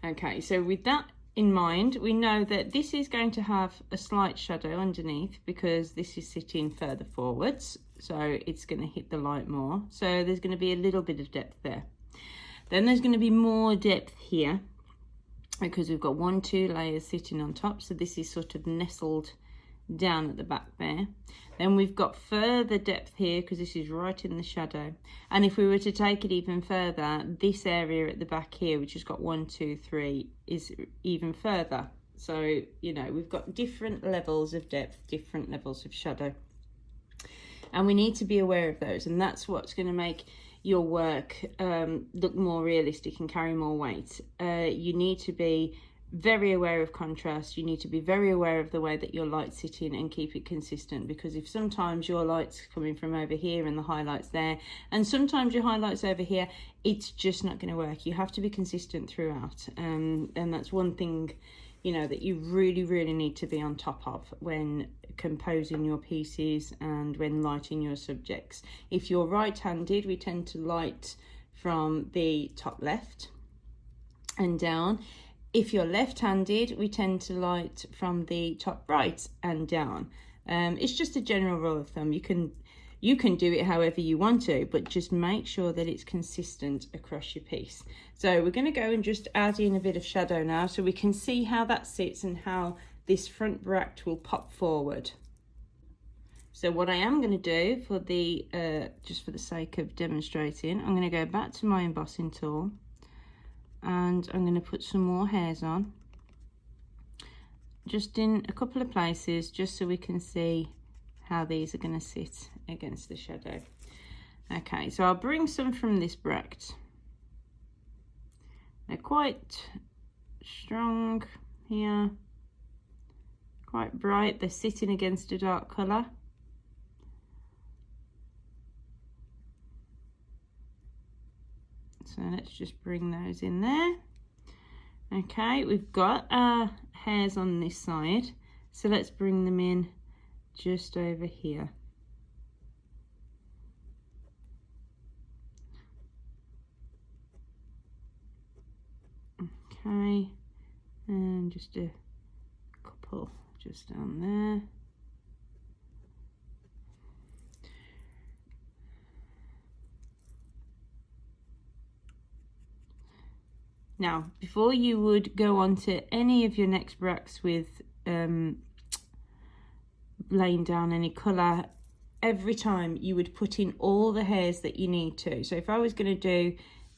Okay, so with that in mind, we know that this is going to have a slight shadow underneath because this is sitting further forwards. So it's going to hit the light more. So there's going to be a little bit of depth there. Then there's going to be more depth here, because we've got 1, 2 layers sitting on top, so this is sort of nestled down at the back there. Then we've got further depth here because this is right in the shadow, and if we were to take it even further, this area at the back here, which has got 1, 2, 3, is even further. So you know, we've got different levels of depth, different levels of shadow, and we need to be aware of those, and that's what's going to make your work look more realistic and carry more weight. You need to be very aware of contrast. You need to be very aware of the way that your light's sitting and keep it consistent, because if sometimes your light's coming from over here and the highlight's there, and sometimes your highlight's over here, it's just not going to work. You have to be consistent throughout, and that's one thing, you know, that you really need to be on top of when composing your pieces and when lighting your subjects. If you're right-handed, we tend to light from the top left and down. If you're left-handed, we tend to light from the top right and down. It's just a general rule of thumb. You can do it however you want to, but just make sure that it's consistent across your piece. So we're going to go and just add in a bit of shadow now so we can see how that sits and how this front bract will pop forward. So what I am going to do for the just for the sake of demonstrating, I'm going to go back to my embossing tool and I'm going to put some more hairs on, just in a couple of places, just so we can see how these are going to sit against the shadow. Okay, so I'll bring some from this bract. They're quite strong here, quite bright. They're sitting against a dark colour. So let's just bring those in there. Okay, we've got our hairs on this side, so let's bring them in just over here. Okay, and just a couple just down there. Now, before you would go on to any of your next bracts with laying down any colour, every time you would put in all the hairs that you need to. So if I was going to do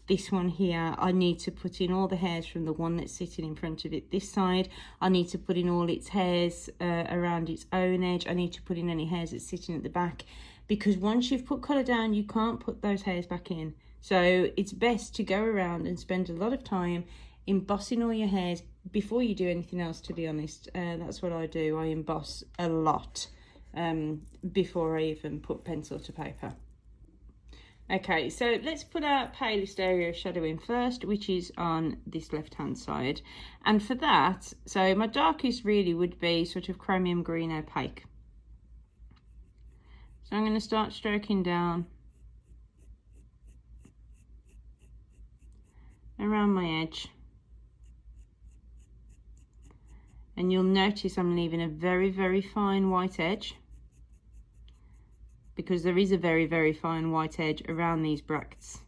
this one here, I need to put in all the hairs from the one that's sitting in front of it this side. I need to put in all its hairs around its own edge. I need to put in any hairs that's sitting at the back, because once you've put colour down, you can't put those hairs back in. So it's best to go around and spend a lot of time embossing all your hairs before you do anything else, to be honest. That's what I do. I emboss a lot before I even put pencil to paper. Okay, so let's put our palest area of shadow in first, which is on this left hand side. And for that, so my darkest really would be sort of chromium green opaque. So I'm going to start stroking down around my edge. And you'll notice I'm leaving a very, very fine white edge, because there is a very, very fine white edge around these bracts.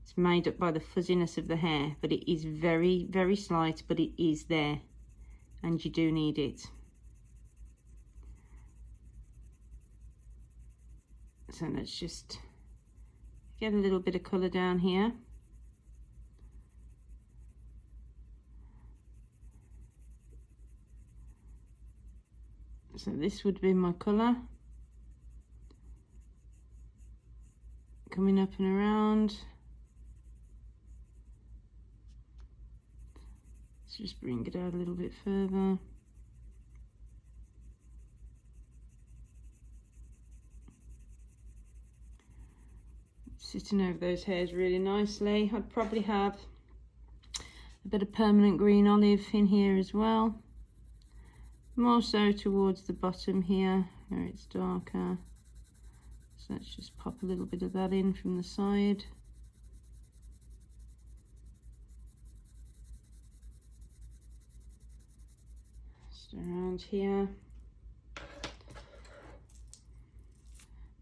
It's made up by the fuzziness of the hair, but it is very, very slight, but it is there, and you do need it. So let's just get a little bit of colour down here. So this would be my colour. Coming up and around. Let's just bring it out a little bit further. Sitting over those hairs really nicely. I'd probably have a bit of permanent green olive in here as well. More so towards the bottom here, where it's darker. So let's just pop a little bit of that in from the side. Just around here.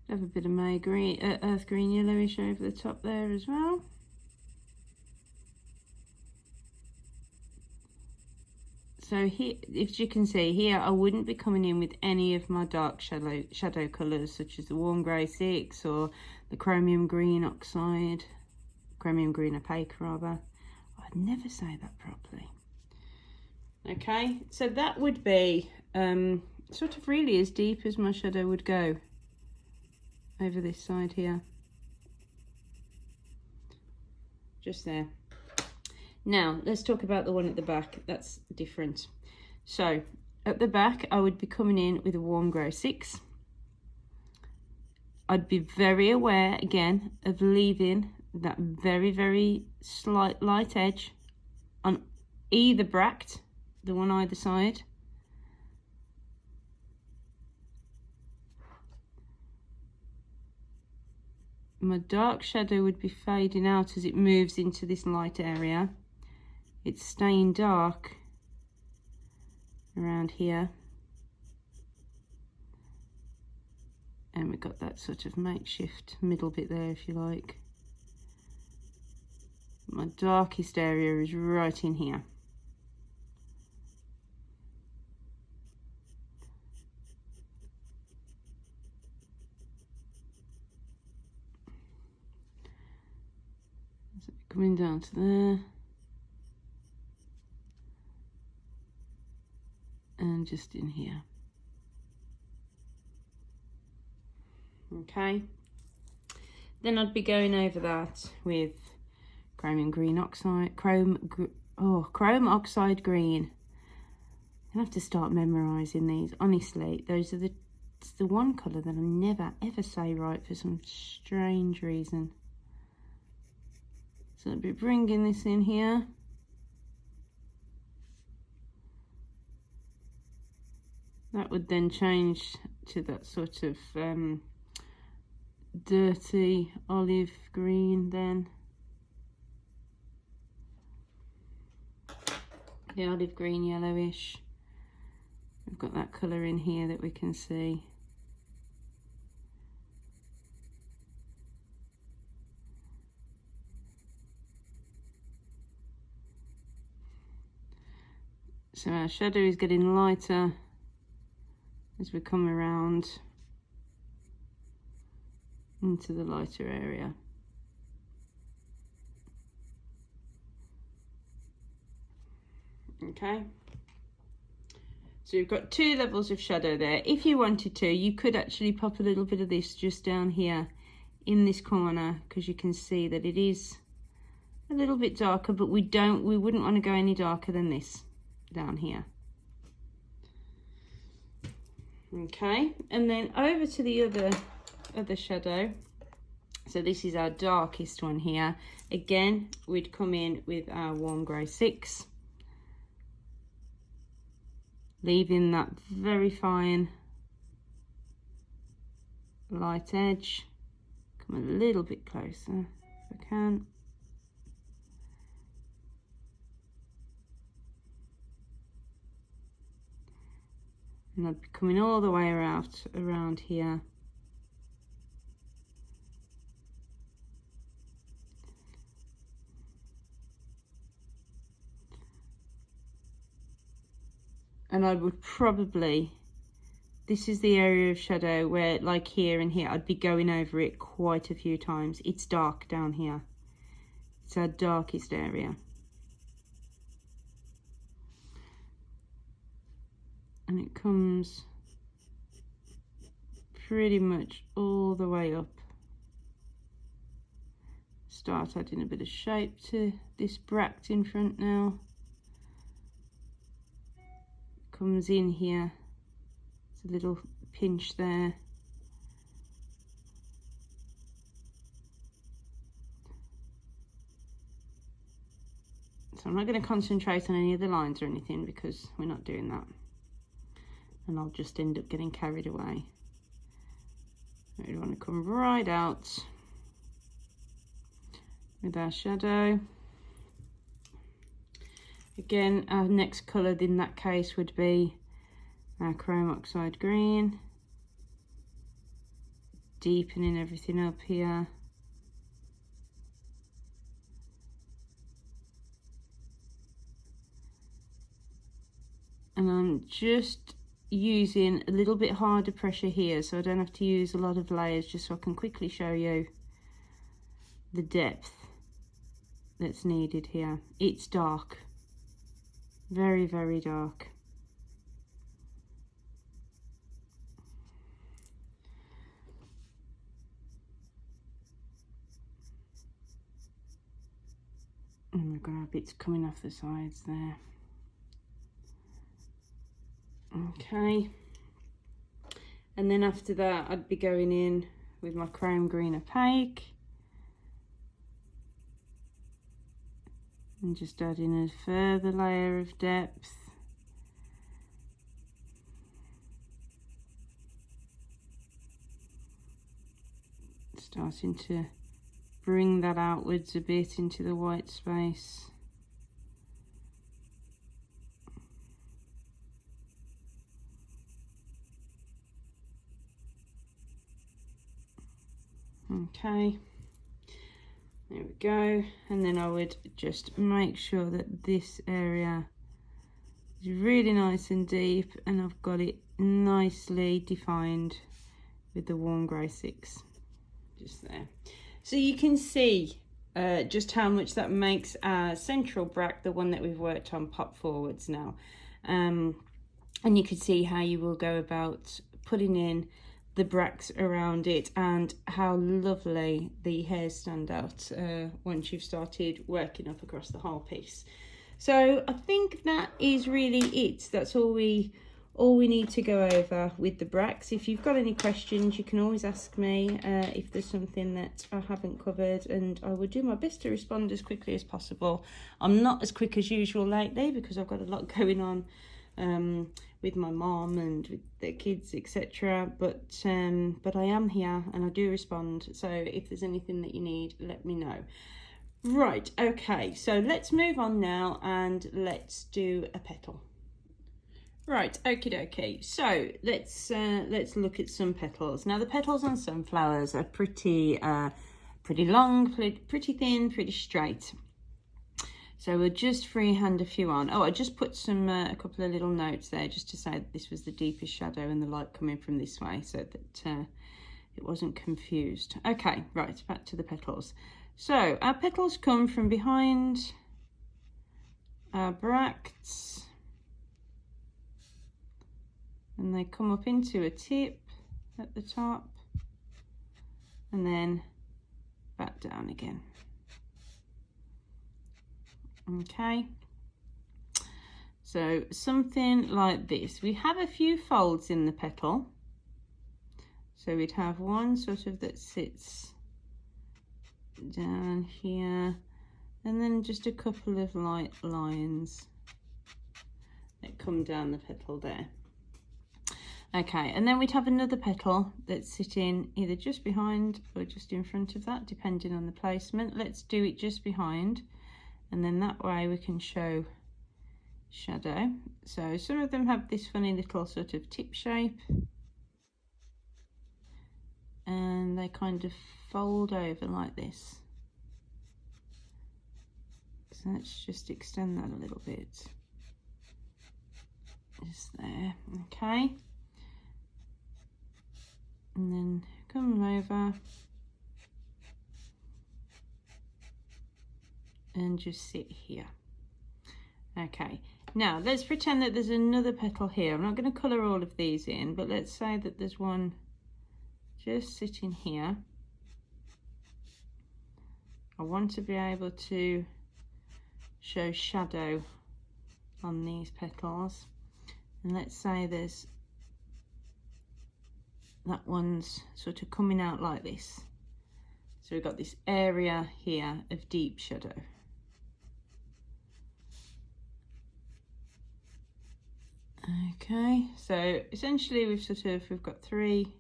Have a bit of my green, earth green yellowish over the top there as well. So here, if you can see here, I wouldn't be coming in with any of my dark shadow colours, such as the warm grey 6 or the chromium green oxide, chromium green opaque rather. I'd never say that properly. Okay, so that would be sort of really as deep as my shadow would go over this side here. Just there. Now, let's talk about the one at the back. That's different. So, at the back, I would be coming in with a warm grey 6. I'd be very aware, again, of leaving that very, very slight light edge on either bract, the one either side. My dark shadow would be fading out as it moves into this light area. It's staying dark around here, and we've got that sort of makeshift middle bit there, if you like. My darkest area is right in here. So coming down to there. And just in here. Okay, then I'd be going over that with chromium green oxide, chrome oxide green. I have to start memorizing these. Honestly, those are it's the one colour that I never ever say right for some strange reason. So I'll be bringing this in here. That would then change to that sort of dirty olive green then. The olive green yellowish. We've got that colour in here that we can see. So our shadow is getting lighter as we come around into the lighter area. Okay. So you've got 2 levels of shadow there. If you wanted to, you could actually pop a little bit of this just down here in this corner, because you can see that it is a little bit darker, but we wouldn't want to go any darker than this down here. Okay, and then over to the other shadow. So this is our darkest one here. Again, we'd come in with our warm grey 6. Leaving that very fine light edge. Come a little bit closer if I can. And I'd be coming all the way around here. And I would probably, this is the area of shadow where, like here and here, I'd be going over it quite a few times. It's dark down here. It's our darkest area. And it comes pretty much all the way up. Start adding a bit of shape to this bract in front now. Comes in here, it's a little pinch there. So I'm not going to concentrate on any of the lines or anything, because we're not doing that, and I'll just end up getting carried away. We want to come right out with our shadow. Again, our next colour in that case would be our chrome oxide green, deepening everything up here. And I'm just using a little bit harder pressure here, so I don't have to use a lot of layers, just so I can quickly show you the depth that's needed here. It's dark. Very, very dark. And we've got our bits coming off the sides there. Okay. And then after that, I'd be going in with my chrome green opaque. And just adding a further layer of depth. Starting to bring that outwards a bit into the white space. Okay. There we go, and then I would just make sure that this area is really nice and deep, and I've got it nicely defined with the warm grey 6, just there. So you can see just how much that makes our central bract, the one that we've worked on, pop forwards now. And you can see how you will go about putting in the bracts around it, and how lovely the hairs stand out once you've started working up across the whole piece. So I think that is really it. That's all we need to go over with the bracts. If you've got any questions, you can always ask me if there's something that I haven't covered, and I will do my best to respond as quickly as possible. I'm not as quick as usual lately because I've got a lot going on with my mom and with the kids, etc. But I am here and I do respond. So if there's anything that you need, let me know. Right, okay, so let's move on now and let's do a petal. Right, okie dokie. So let's look at some petals. Now the petals on sunflowers are pretty long, pretty thin, pretty straight. So we'll just freehand a few on. Oh, I just put some a couple of little notes there just to say that this was the deepest shadow and the light coming from this way, so that it wasn't confused. Okay, right, back to the petals. So our petals come from behind our bracts, and they come up into a tip at the top and then back down again. Okay, so something like this. We have a few folds in the petal, so we'd have one sort of that sits down here, and then just a couple of light lines that come down the petal there. Okay, and then we'd have another petal that's sitting either just behind or just in front of that, depending on the placement. Let's do it just behind, and then that way we can show shadow. So some of them have this funny little sort of tip shape, and they kind of fold over like this. So let's just extend that a little bit. Just there, okay. And then come over and just sit here. Okay, now let's pretend that there's another petal here. I'm not going to colour all of these in, but let's say that there's one just sitting here. I want to be able to show shadow on these petals, and let's say there's that one's sort of coming out like this. So we've got this area here of deep shadow. Okay, so essentially we've got three.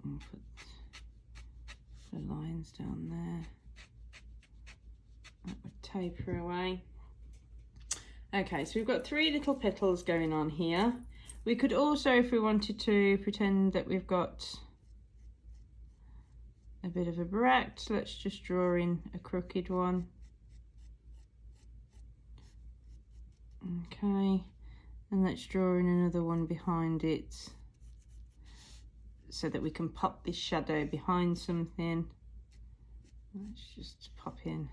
And put the lines down there. That would taper away. Okay, so we've got three little petals going on here. We could also, if we wanted to, pretend that we've got a bit of a bract. Let's just draw in a crooked one. Okay, and let's draw in another one behind it so that we can pop this shadow behind something. Let's just pop in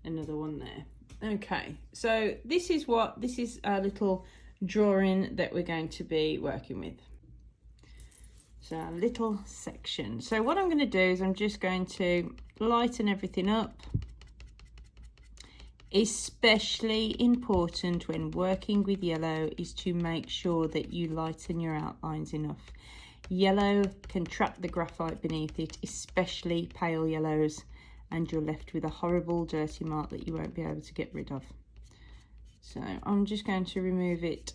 another one there. Okay, so this is our little drawing that we're going to be working with. So our little section. So what I'm going to do is I'm just going to lighten everything up. Especially important when working with yellow is to make sure that you lighten your outlines enough. Yellow can trap the graphite beneath it, especially pale yellows, and you're left with a horrible dirty mark that you won't be able to get rid of. So I'm just going to remove it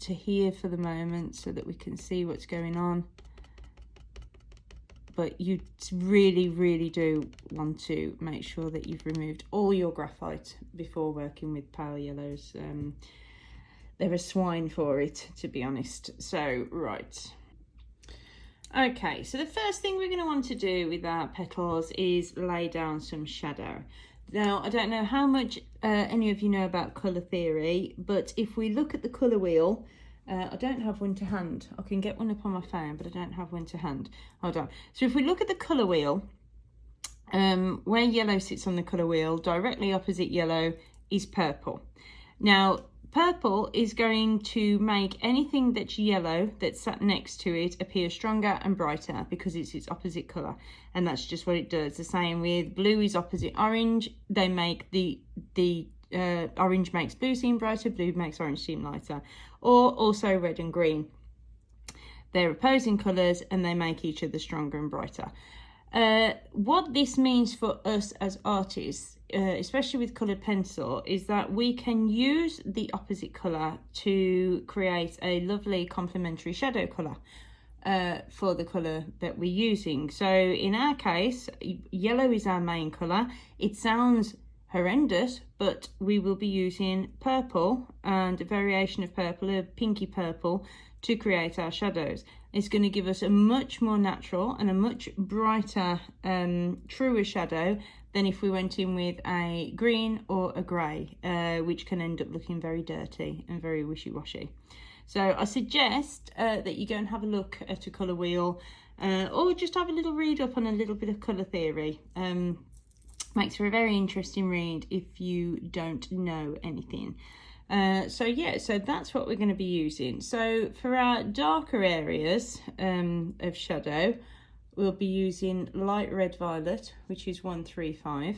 to here for the moment so that we can see what's going on. But you really do want to make sure that you've removed all your graphite before working with pale yellows. They're a swine for it, to be honest. So, right. Okay, so the first thing we're going to want to do with our petals is lay down some shadow. Now, I don't know how much any of you know about colour theory, but if we look at the colour wheel, I don't have one to hand. I can get one up on my phone, but I don't have one to hand. Hold on. So if we look at the colour wheel, where yellow sits on the colour wheel, directly opposite yellow is purple. Now, purple is going to make anything that's yellow that's sat next to it appear stronger and brighter because it's its opposite colour. And that's just what it does. The same with blue is opposite orange. They make the orange makes blue seem brighter, blue makes orange seem lighter. Or also red and green. They're opposing colours and they make each other stronger and brighter. What this means for us as artists, especially with coloured pencil, is that we can use the opposite colour to create a lovely complementary shadow colour for the colour that we're using. So in our case, yellow is our main colour. It sounds horrendous, but we will be using purple and a variation of purple, a pinky purple, to create our shadows. It's going to give us a much more natural and a much brighter, truer shadow than if we went in with a green or a grey, which can end up looking very dirty and very wishy-washy. So I suggest that you go and have a look at a colour wheel, or just have a little read up on a little bit of colour theory. Makes for a very interesting read if you don't know anything. So yeah, so that's what we're going to be using. So for our darker areas of shadow, we'll be using light red violet, which is 135.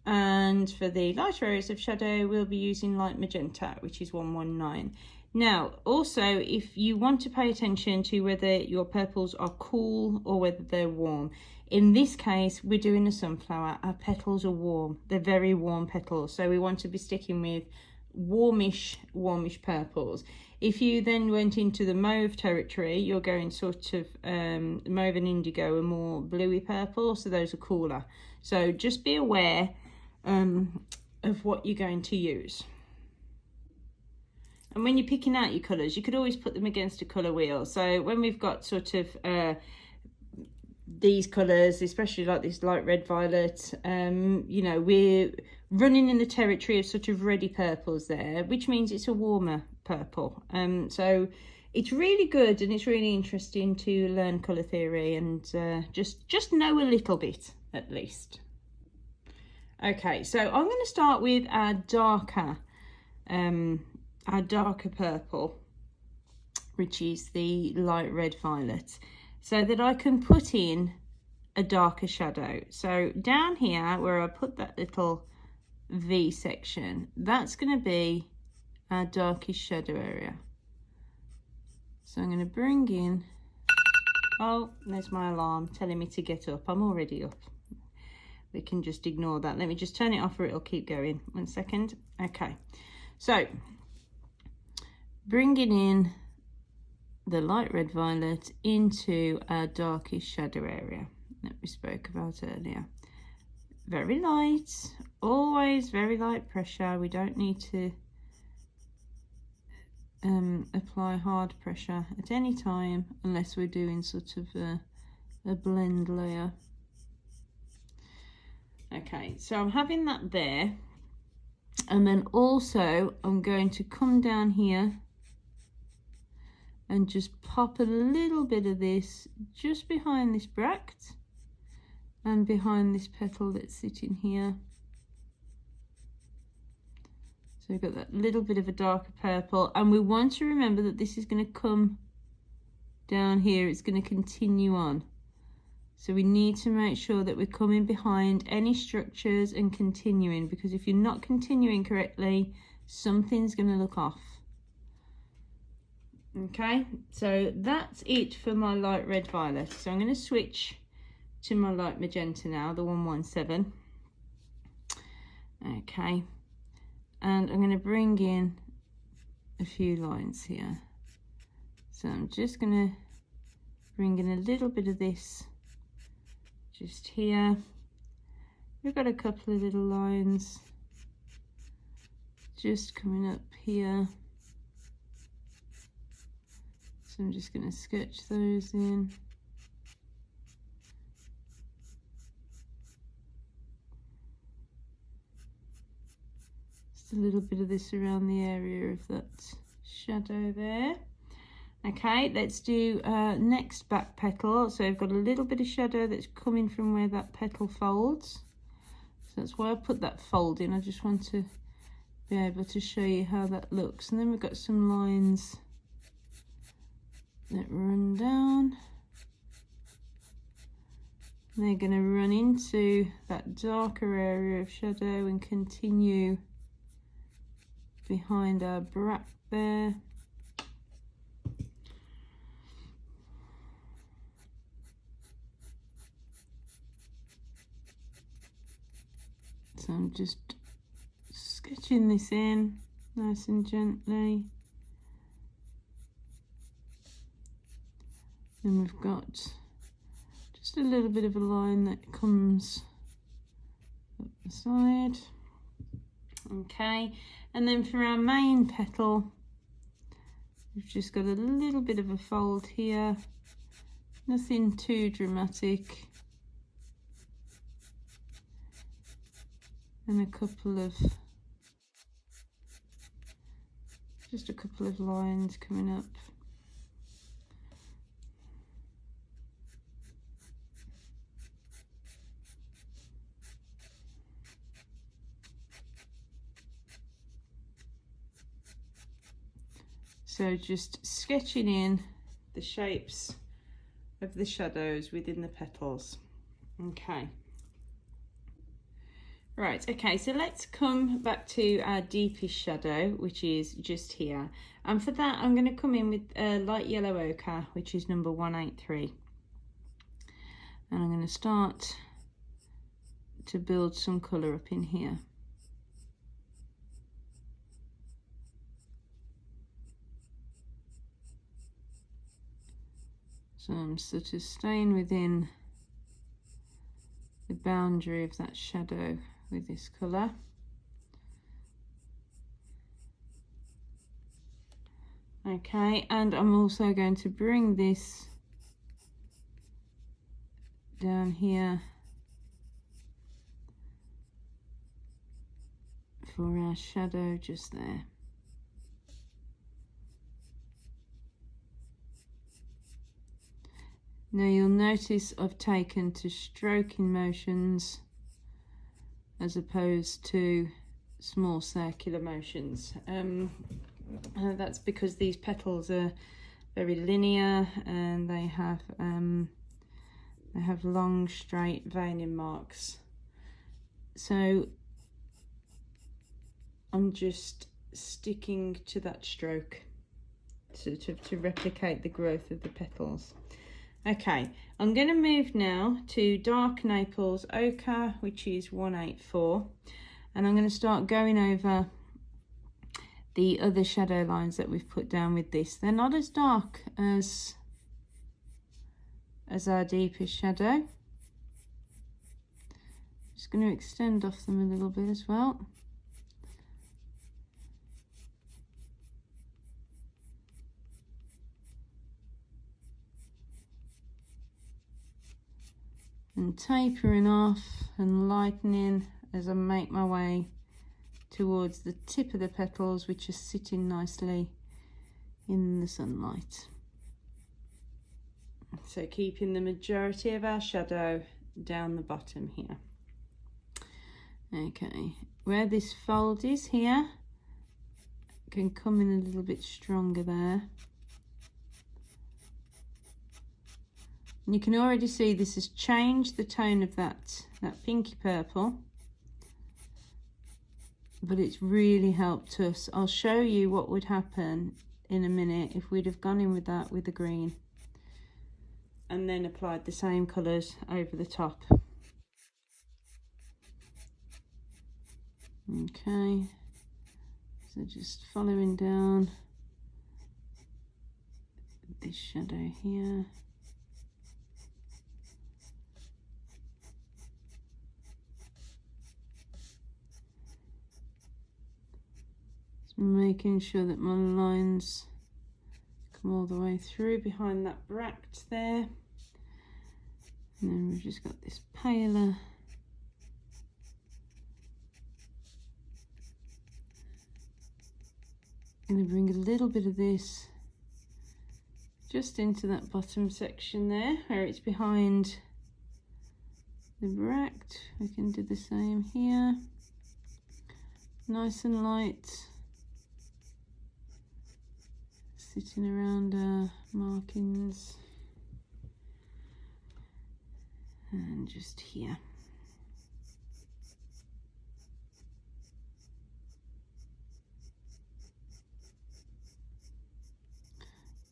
And for the lighter areas of shadow, we'll be using light magenta, which is 119. Now, also, if you want to pay attention to whether your purples are cool or whether they're warm. In this case, we're doing a sunflower. Our petals are warm. They're very warm petals. So we want to be sticking with warmish purples. If you then went into the mauve territory, you're going sort of mauve and indigo are more bluey purple. So those are cooler. So just be aware of what you're going to use. And when you're picking out your colours, you could always put them against a colour wheel. So when we've got sort of these colours, especially like this light red violet, you know, we're running in the territory of sort of reddy purples there, which means it's a warmer purple. So it's really good and it's really interesting to learn colour theory and just know a little bit at least. Okay, so I'm going to start with our darker purple, which is the light red violet, so that I can put in a darker shadow. So down here where I put that little V section, that's going to be our darkest shadow area. So I'm going to bring in, oh, there's my alarm telling me to get up. I'm already up. We can just ignore that. Let me just turn it off or it'll keep going. 1 second. Okay, so bringing in the light red violet into our darkest shadow area that we spoke about earlier. Very light, always very light pressure. We don't need to apply hard pressure at any time unless we're doing sort of a blend layer. Okay, so I'm having that there, and then also I'm going to come down here and just pop a little bit of this just behind this bract and behind this petal that's sitting here. So we've got that little bit of a darker purple, and we want to remember that this is going to come down here, it's going to continue on. So we need to make sure that we're coming behind any structures and continuing, because if you're not continuing correctly, something's going to look off. Okay, so that's it for my light red violet. So I'm going to switch to my light magenta now, the 117. Okay, and I'm going to bring in a few lines here. So I'm just going to bring in a little bit of this just here. We've got a couple of little lines just coming up here. So I'm just going to sketch those in. Just a little bit of this around the area of that shadow there. Okay, let's do next back petal. So I've got a little bit of shadow that's coming from where that petal folds. So that's why I put that fold in. I just want to be able to show you how that looks. And then we've got some lines that run down. And they're going to run into that darker area of shadow and continue behind our bract there. So I'm just sketching this in nice and gently. Then we've got just a little bit of a line that comes up the side. Okay, and then for our main petal, we've just got a little bit of a fold here. Nothing too dramatic. And just a couple of lines coming up. So just sketching in the shapes of the shadows within the petals. Okay. Right, okay, so let's come back to our deepest shadow, which is just here. And for that, I'm going to come in with light yellow ochre, which is number 183. And I'm going to start to build some colour up in here. So I'm sort of staying within the boundary of that shadow with this colour. Okay, and I'm also going to bring this down here for our shadow just there. Now you'll notice I've taken to stroking motions as opposed to small circular motions. That's because these petals are very linear and they have long straight veining marks. So I'm just sticking to that stroke to replicate the growth of the petals. Okay, I'm going to move now to dark Naples ochre, which is 184, and I'm going to start going over the other shadow lines that we've put down with this. They're not as dark as our deepest shadow. Just going to extend off them a little bit as well. And tapering off and lightening as I make my way towards the tip of the petals, which are sitting nicely in the sunlight. So keeping the majority of our shadow down the bottom here. Okay, where this fold is here, can come in a little bit stronger there. And you can already see this has changed the tone of that pinky purple, but it's really helped us. I'll show you what would happen in a minute if we'd have gone in with that with the green and then applied the same colours over the top. Okay, so just following down this shadow here. Making sure that my lines come all the way through behind that bract there. And then we've just got this paler. I'm going to bring a little bit of this just into that bottom section there, where it's behind the bract. We can do the same here. Nice and light. Sitting around our markings and just here.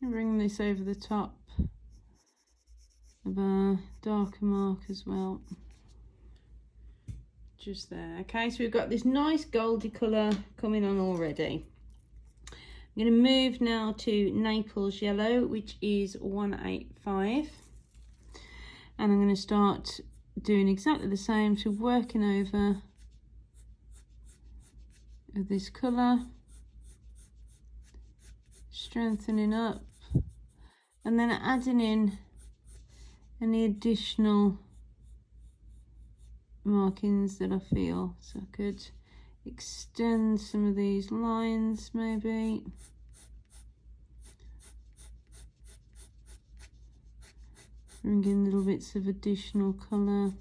And bring this over the top of our darker mark as well. Just there. Okay, so we've got this nice goldy colour coming on already. I'm going to move now to Naples yellow, which is 185, and I'm going to start doing exactly the same, so working over this colour, strengthening up, and then adding in any additional markings that I feel. So I could extend some of these lines maybe. Bring in little bits of additional colour.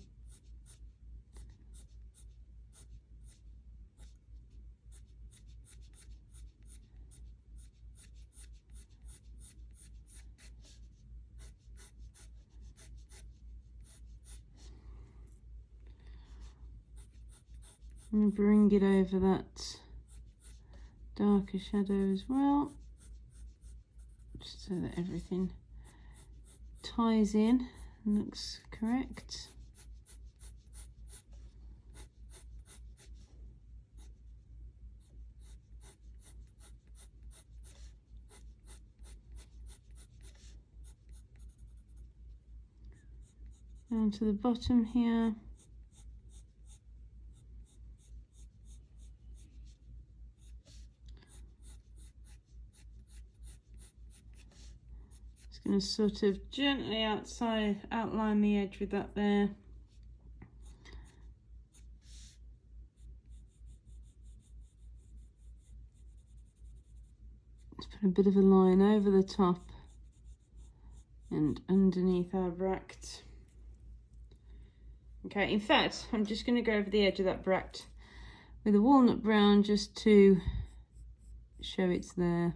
I'm going to bring it over that darker shadow as well, just so that everything ties in and looks correct. Down to the bottom here. Just going to sort of gently outline the edge with that there. Let's put a bit of a line over the top and underneath our bract. Okay, in fact, I'm just going to go over the edge of that bract with a walnut brown just to show it's there.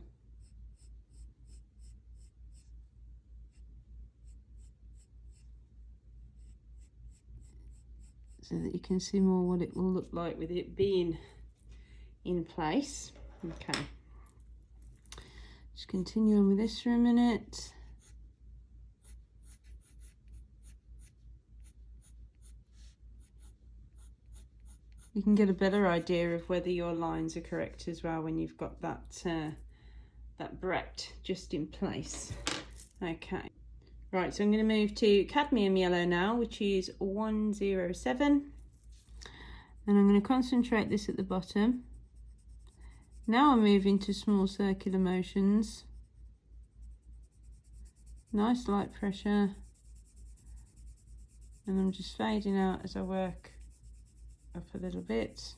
So that you can see more what it will look like with it being in place. Okay. Just continue on with this for a minute. You can get a better idea of whether your lines are correct as well when you've got that that bract just in place. Okay, right, so I'm going to move to cadmium yellow now, which is 107, and I'm going to concentrate this at the bottom. Now I'm moving to small circular motions, nice light pressure, and I'm just fading out as I work up a little bit.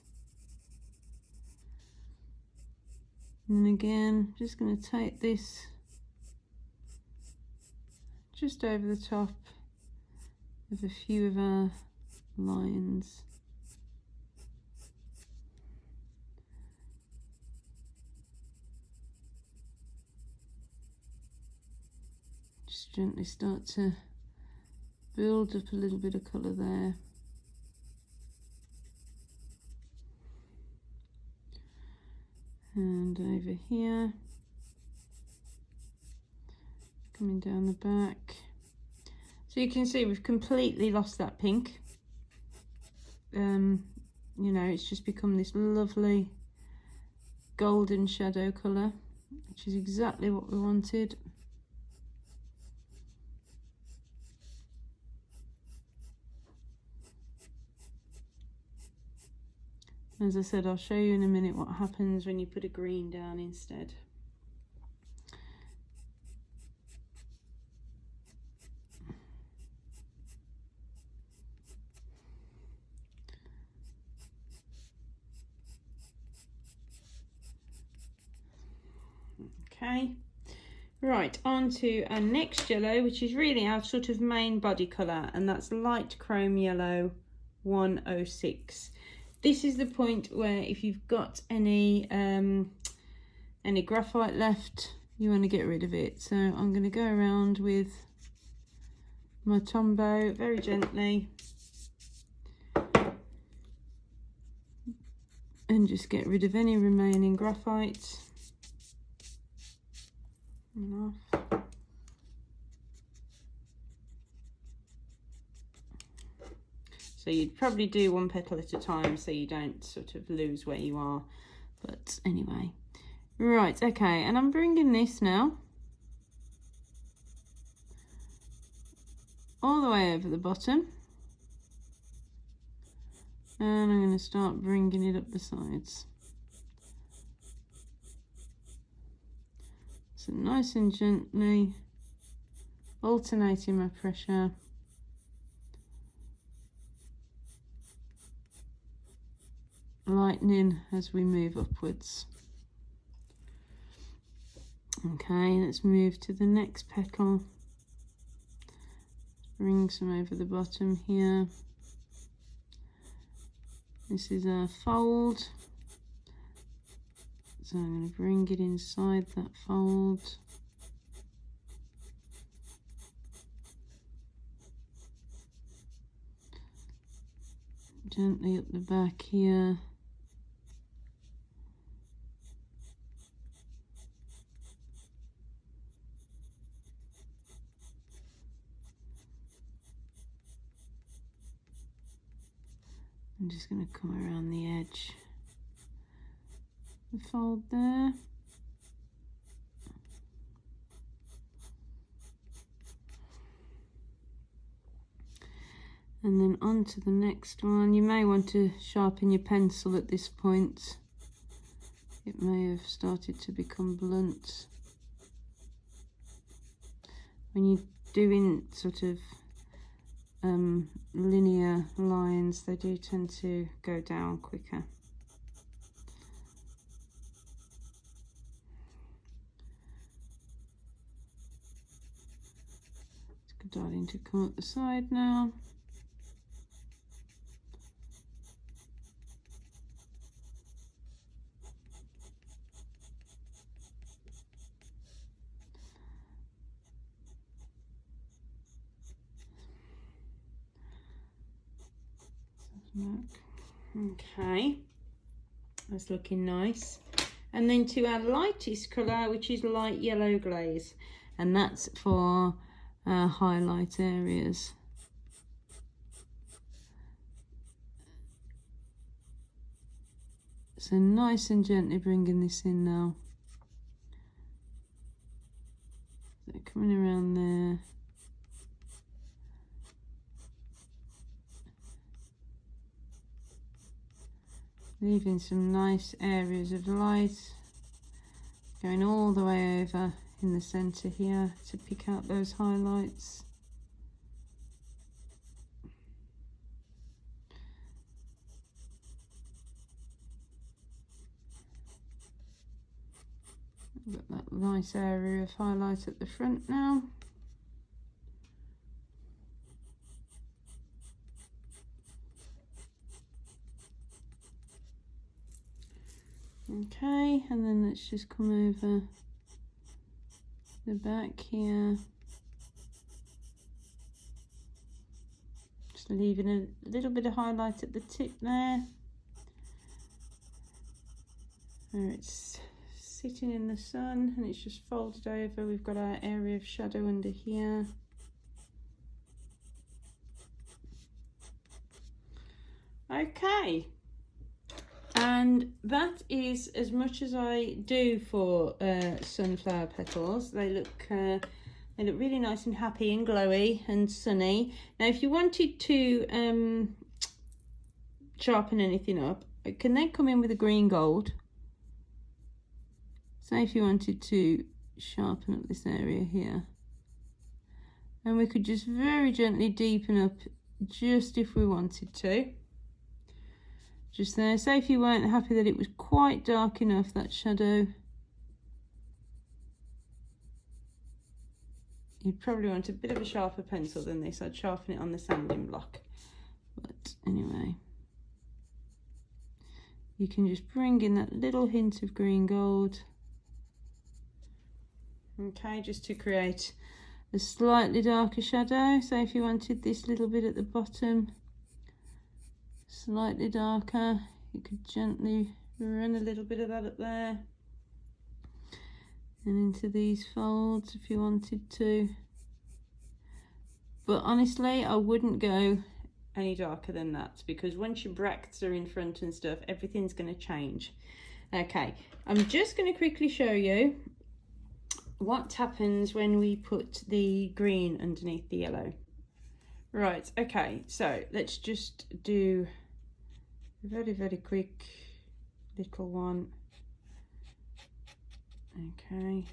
And then again, just going to take this just over the top of a few of our lines. Just gently start to build up a little bit of colour there. And over here, coming down the back. So you can see we've completely lost that pink. You know, it's just become this lovely golden shadow colour, which is exactly what we wanted. As I said, I'll show you in a minute what happens when you put a green down instead. Okay, right, on to our next yellow, which is really our sort of main body colour, and that's light chrome yellow 106. This is the point where if you've got any graphite left, you want to get rid of it. So I'm going to go around with my Tombow very gently and just get rid of any remaining graphite. Enough. So you'd probably do one petal at a time so you don't sort of lose where you are. But anyway, right, okay, and I'm bringing this now all the way over the bottom. And I'm going to start bringing it up the sides. So nice and gently alternating my pressure. Lightening as we move upwards. Okay, let's move to the next petal. Bring some over the bottom here. This is a fold, so I'm going to bring it inside that fold. Gently up the back here. I'm just going to come around the edge, the fold there. And then on to the next one. You may want to sharpen your pencil at this point. It may have started to become blunt. When you're doing sort of linear lines, they do tend to go down quicker. It's starting to come up the side now. Okay, that's looking nice. And then to our lightest colour, which is light yellow glaze, and that's for highlight areas. So nice and gently bringing this in now. So coming around there. Leaving some nice areas of light, going all the way over in the centre here to pick out those highlights. We've got that nice area of highlight at the front now. Okay, and then let's just come over the back here. Just leaving a little bit of highlight at the tip there, where it's sitting in the sun and it's just folded over. We've got our area of shadow under here. Okay. And that is as much as I do for sunflower petals. They look really nice and happy and glowy and sunny. Now, if you wanted to sharpen anything up, it can then come in with a green gold. Say if you wanted to sharpen up this area here, and we could just very gently deepen up, just if we wanted to. Just there. Say if you weren't happy that it was quite dark enough, that shadow, you'd probably want a bit of a sharper pencil than this. I'd sharpen it on the sanding block. But anyway, you can just bring in that little hint of green gold. Okay, just to create a slightly darker shadow. So if you wanted this little bit at the bottom slightly darker, you could gently run a little bit of that up there and into these folds if you wanted to. But honestly, I wouldn't go any darker than that, because once your bracts are in front and stuff, everything's going to change. Okay, I'm just going to quickly show you what happens when we put the green underneath the yellow. Right, okay, so let's just do a very quick little one. Okay.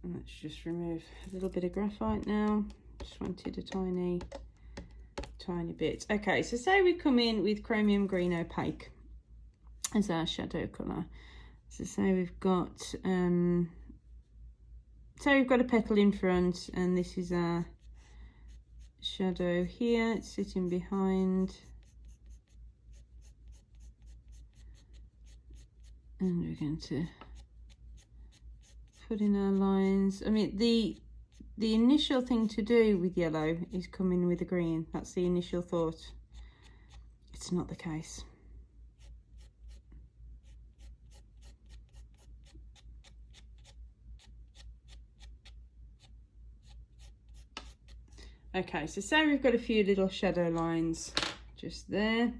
And let's just remove a little bit of graphite now. Just wanted a tiny bit. Okay, so say we come in with chromium green opaque as our shadow colour. So say we've got a petal in front, and this is our shadow here. It's sitting behind, and we're going to put in our lines. I mean, the initial thing to do with yellow is come in with a green. That's the initial thought. It's not the case. Okay, so say we've got a few little shadow lines just there.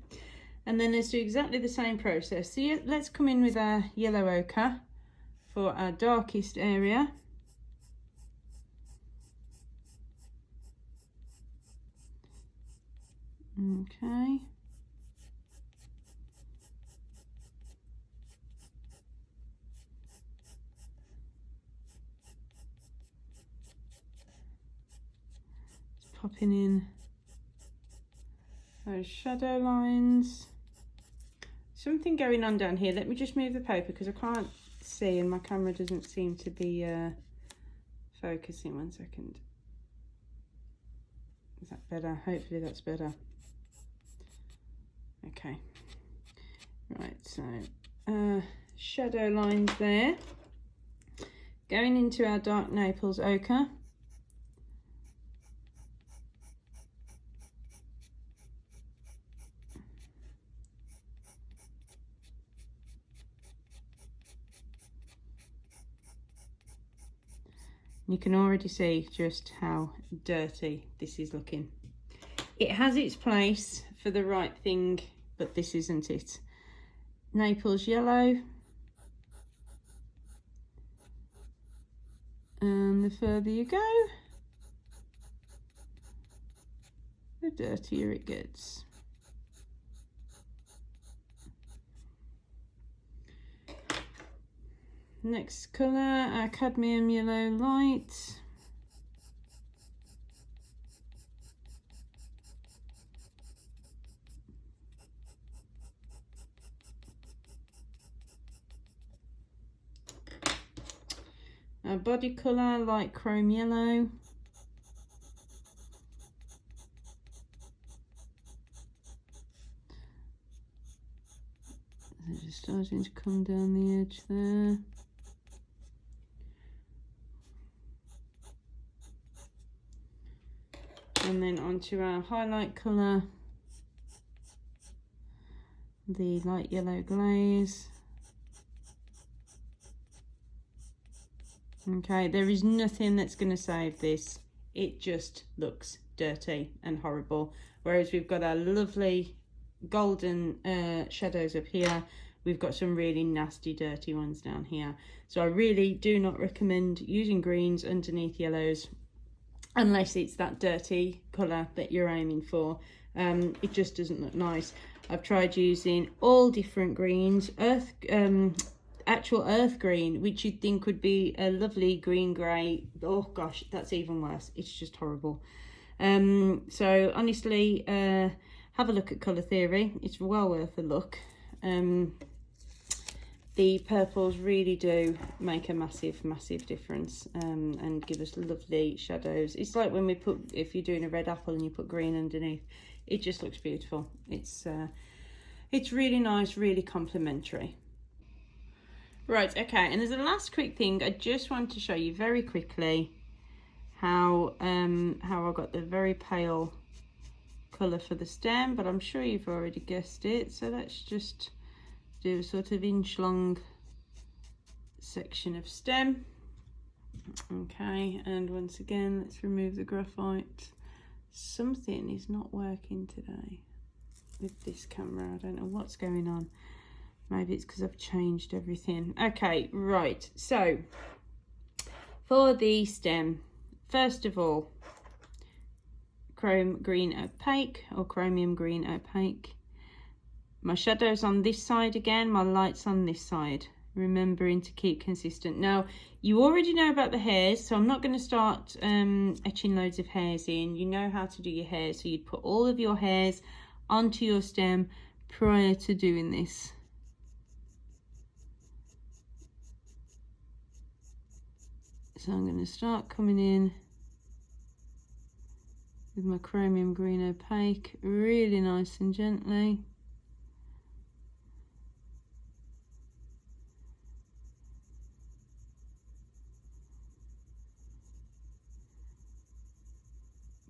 And then let's do exactly the same process. So let's come in with our yellow ochre for our darkest area. Okay. Just popping in those shadow lines. Something going on down here. Let me just move the paper because I can't see and my camera doesn't seem to be focusing. 1 second. Is that better? Hopefully that's better. Okay. Right, so shadow lines there. Going into our dark Naples ochre. You can already see just how dirty this is looking. It has its place for the right thing, but this isn't it. Naples yellow. And the further you go, the dirtier it gets. Next colour, our cadmium yellow light. Our body colour, light chrome yellow. They're just starting to come down the edge there. And then onto our highlight colour, the light yellow glaze. Okay, there is nothing that's going to save this. It just looks dirty and horrible. Whereas we've got our lovely golden shadows up here. We've got some really nasty, dirty ones down here. So I really do not recommend using greens underneath yellows unless it's that dirty colour that you're aiming for. It just doesn't look nice. I've tried using all different greens, actual earth green, which you'd think would be a lovely green grey. Oh gosh, that's even worse. It's just horrible. So honestly, have a look at colour theory. It's well worth a look. The purples really do make a massive difference, and give us lovely shadows. It's like when we put, if you're doing a red apple and you put green underneath, it just looks beautiful. It's really nice, really complementary. Right, okay, and as a last quick thing, I just want to show you very quickly how I got the very pale colour for the stem, but I'm sure you've already guessed it. So let's just do a sort of inch long section of stem. Okay, and once again, let's remove the graphite. Something is not working today with this camera. I don't know what's going on. Maybe it's because I've changed everything. Okay, right, so for the stem, first of all, chrome green opaque or chromium green opaque. My shadow's on this side again, my light's on this side, remembering to keep consistent. Now, you already know about the hairs, so I'm not going to start etching loads of hairs in. You know how to do your hair, so you'd put all of your hairs onto your stem prior to doing this. So I'm going to start coming in with my chromium green opaque, really nice and gently.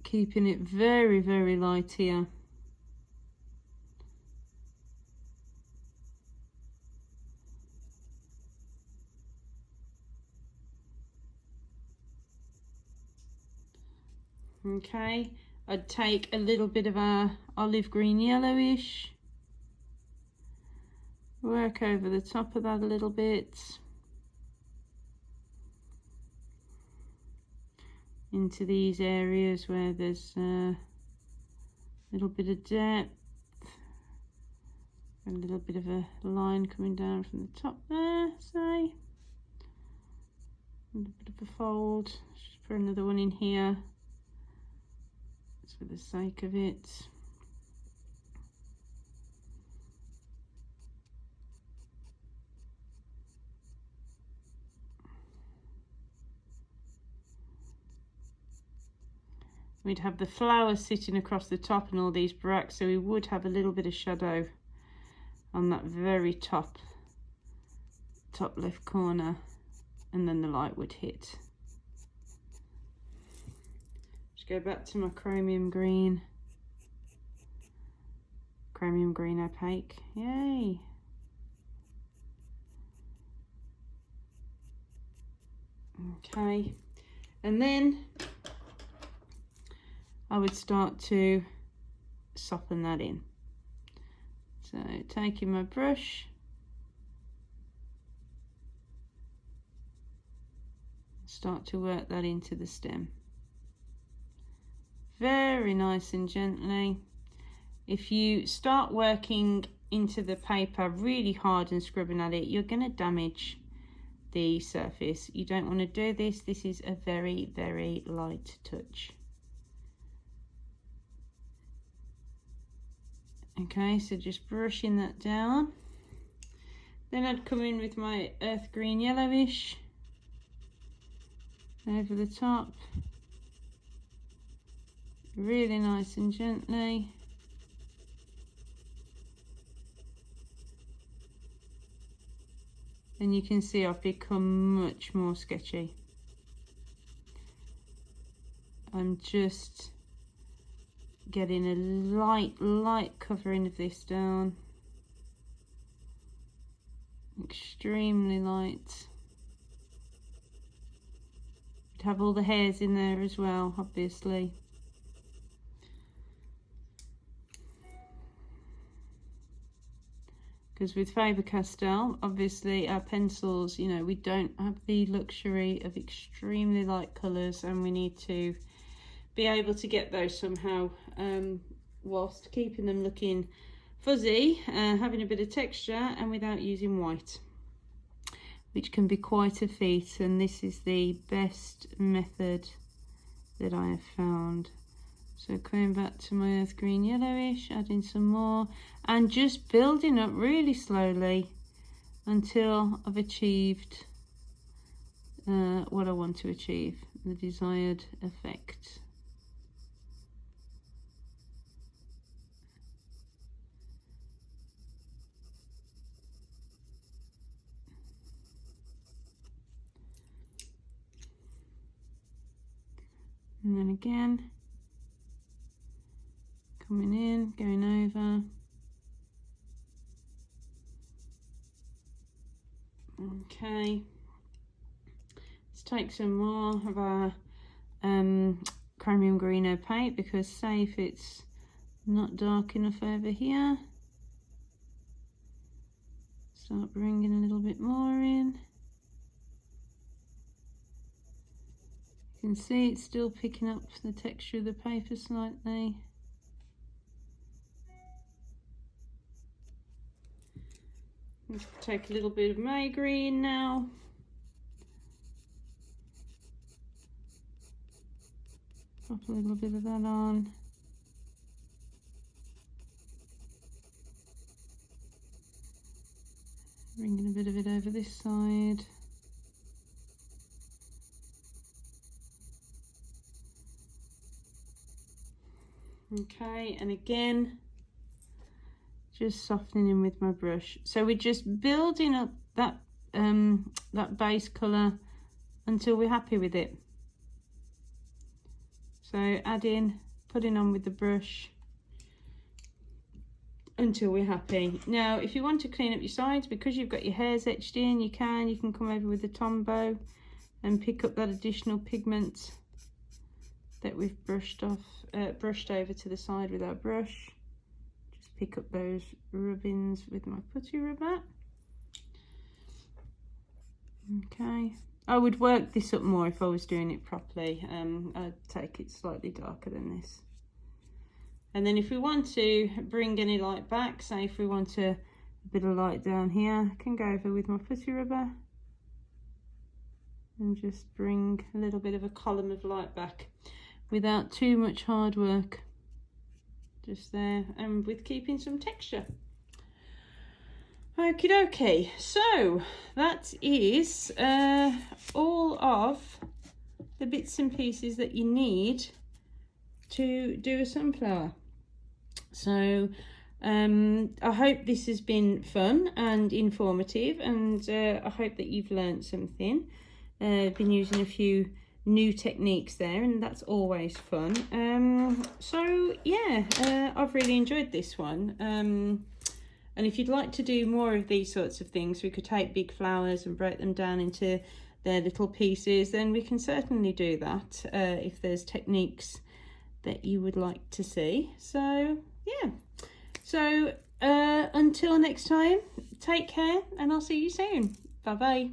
Keeping it very light here. Okay, I'd take a little bit of our olive green yellowish, work over the top of that a little bit into these areas where there's a little bit of depth, a little bit of a line coming down from the top there, say. A little bit of a fold. Just put another one in here, just for the sake of it. We'd have the flower sitting across the top and all these bracts, so we would have a little bit of shadow on that very top left corner, and then the light would hit. Just go back to my chromium green opaque. Yay! Okay, and then I would start to soften that in. So taking my brush, start to work that into the stem. Very nice and gently. If you start working into the paper really hard and scrubbing at it, you're going to damage the surface. You don't want to do this. This is a very, very light touch. Okay, so just brushing that down. Then I'd come in with my earth green yellowish over the top, really nice and gently. And you can see I've become much more sketchy. I'm just getting a light covering of this down, extremely light. You'd have all the hairs in there as well, obviously. Because with Faber-Castell, obviously our pencils, you know, we don't have the luxury of extremely light colours, and we need to be able to get those somehow, whilst keeping them looking fuzzy, having a bit of texture, and without using white, which can be quite a feat. And this is the best method that I have found. So coming back to my earth green yellowish, adding some more, and just building up really slowly until I've achieved what I want to achieve, the desired effect. And then again, coming in, going over. Okay, let's take some more of our chromium green opaque, because say if it's not dark enough over here, start bringing a little bit more in. You can see it's still picking up the texture of the paper slightly. Let's take a little bit of May green now. Pop a little bit of that on. Bringing a bit of it over this side. Okay, and again, just softening with my brush. So we're just building up that that base colour until we're happy with it. So adding, putting on with the brush until we're happy. Now, if you want to clean up your sides, because you've got your hairs etched in, you can come over with the Tombow and pick up that additional pigment that we've brushed over to the side with our brush. Just pick up those rubbings with my putty rubber. Okay, I would work this up more if I was doing it properly. I'd take it slightly darker than this. And then if we want to bring any light back, say if we want a bit of light down here, I can go over with my putty rubber and just bring a little bit of a column of light back without too much hard work. Just there, and with keeping some texture. Okie dokie, so that is all of the bits and pieces that you need to do a sunflower. So I hope this has been fun and informative, and I hope that you've learned something. I've been using a few new techniques there, and that's always fun. So yeah, I've really enjoyed this one. And if you'd like to do more of these sorts of things, we could take big flowers and break them down into their little pieces, then we can certainly do that if there's techniques that you would like to see. So yeah, so until next time, take care, and I'll see you soon. Bye bye.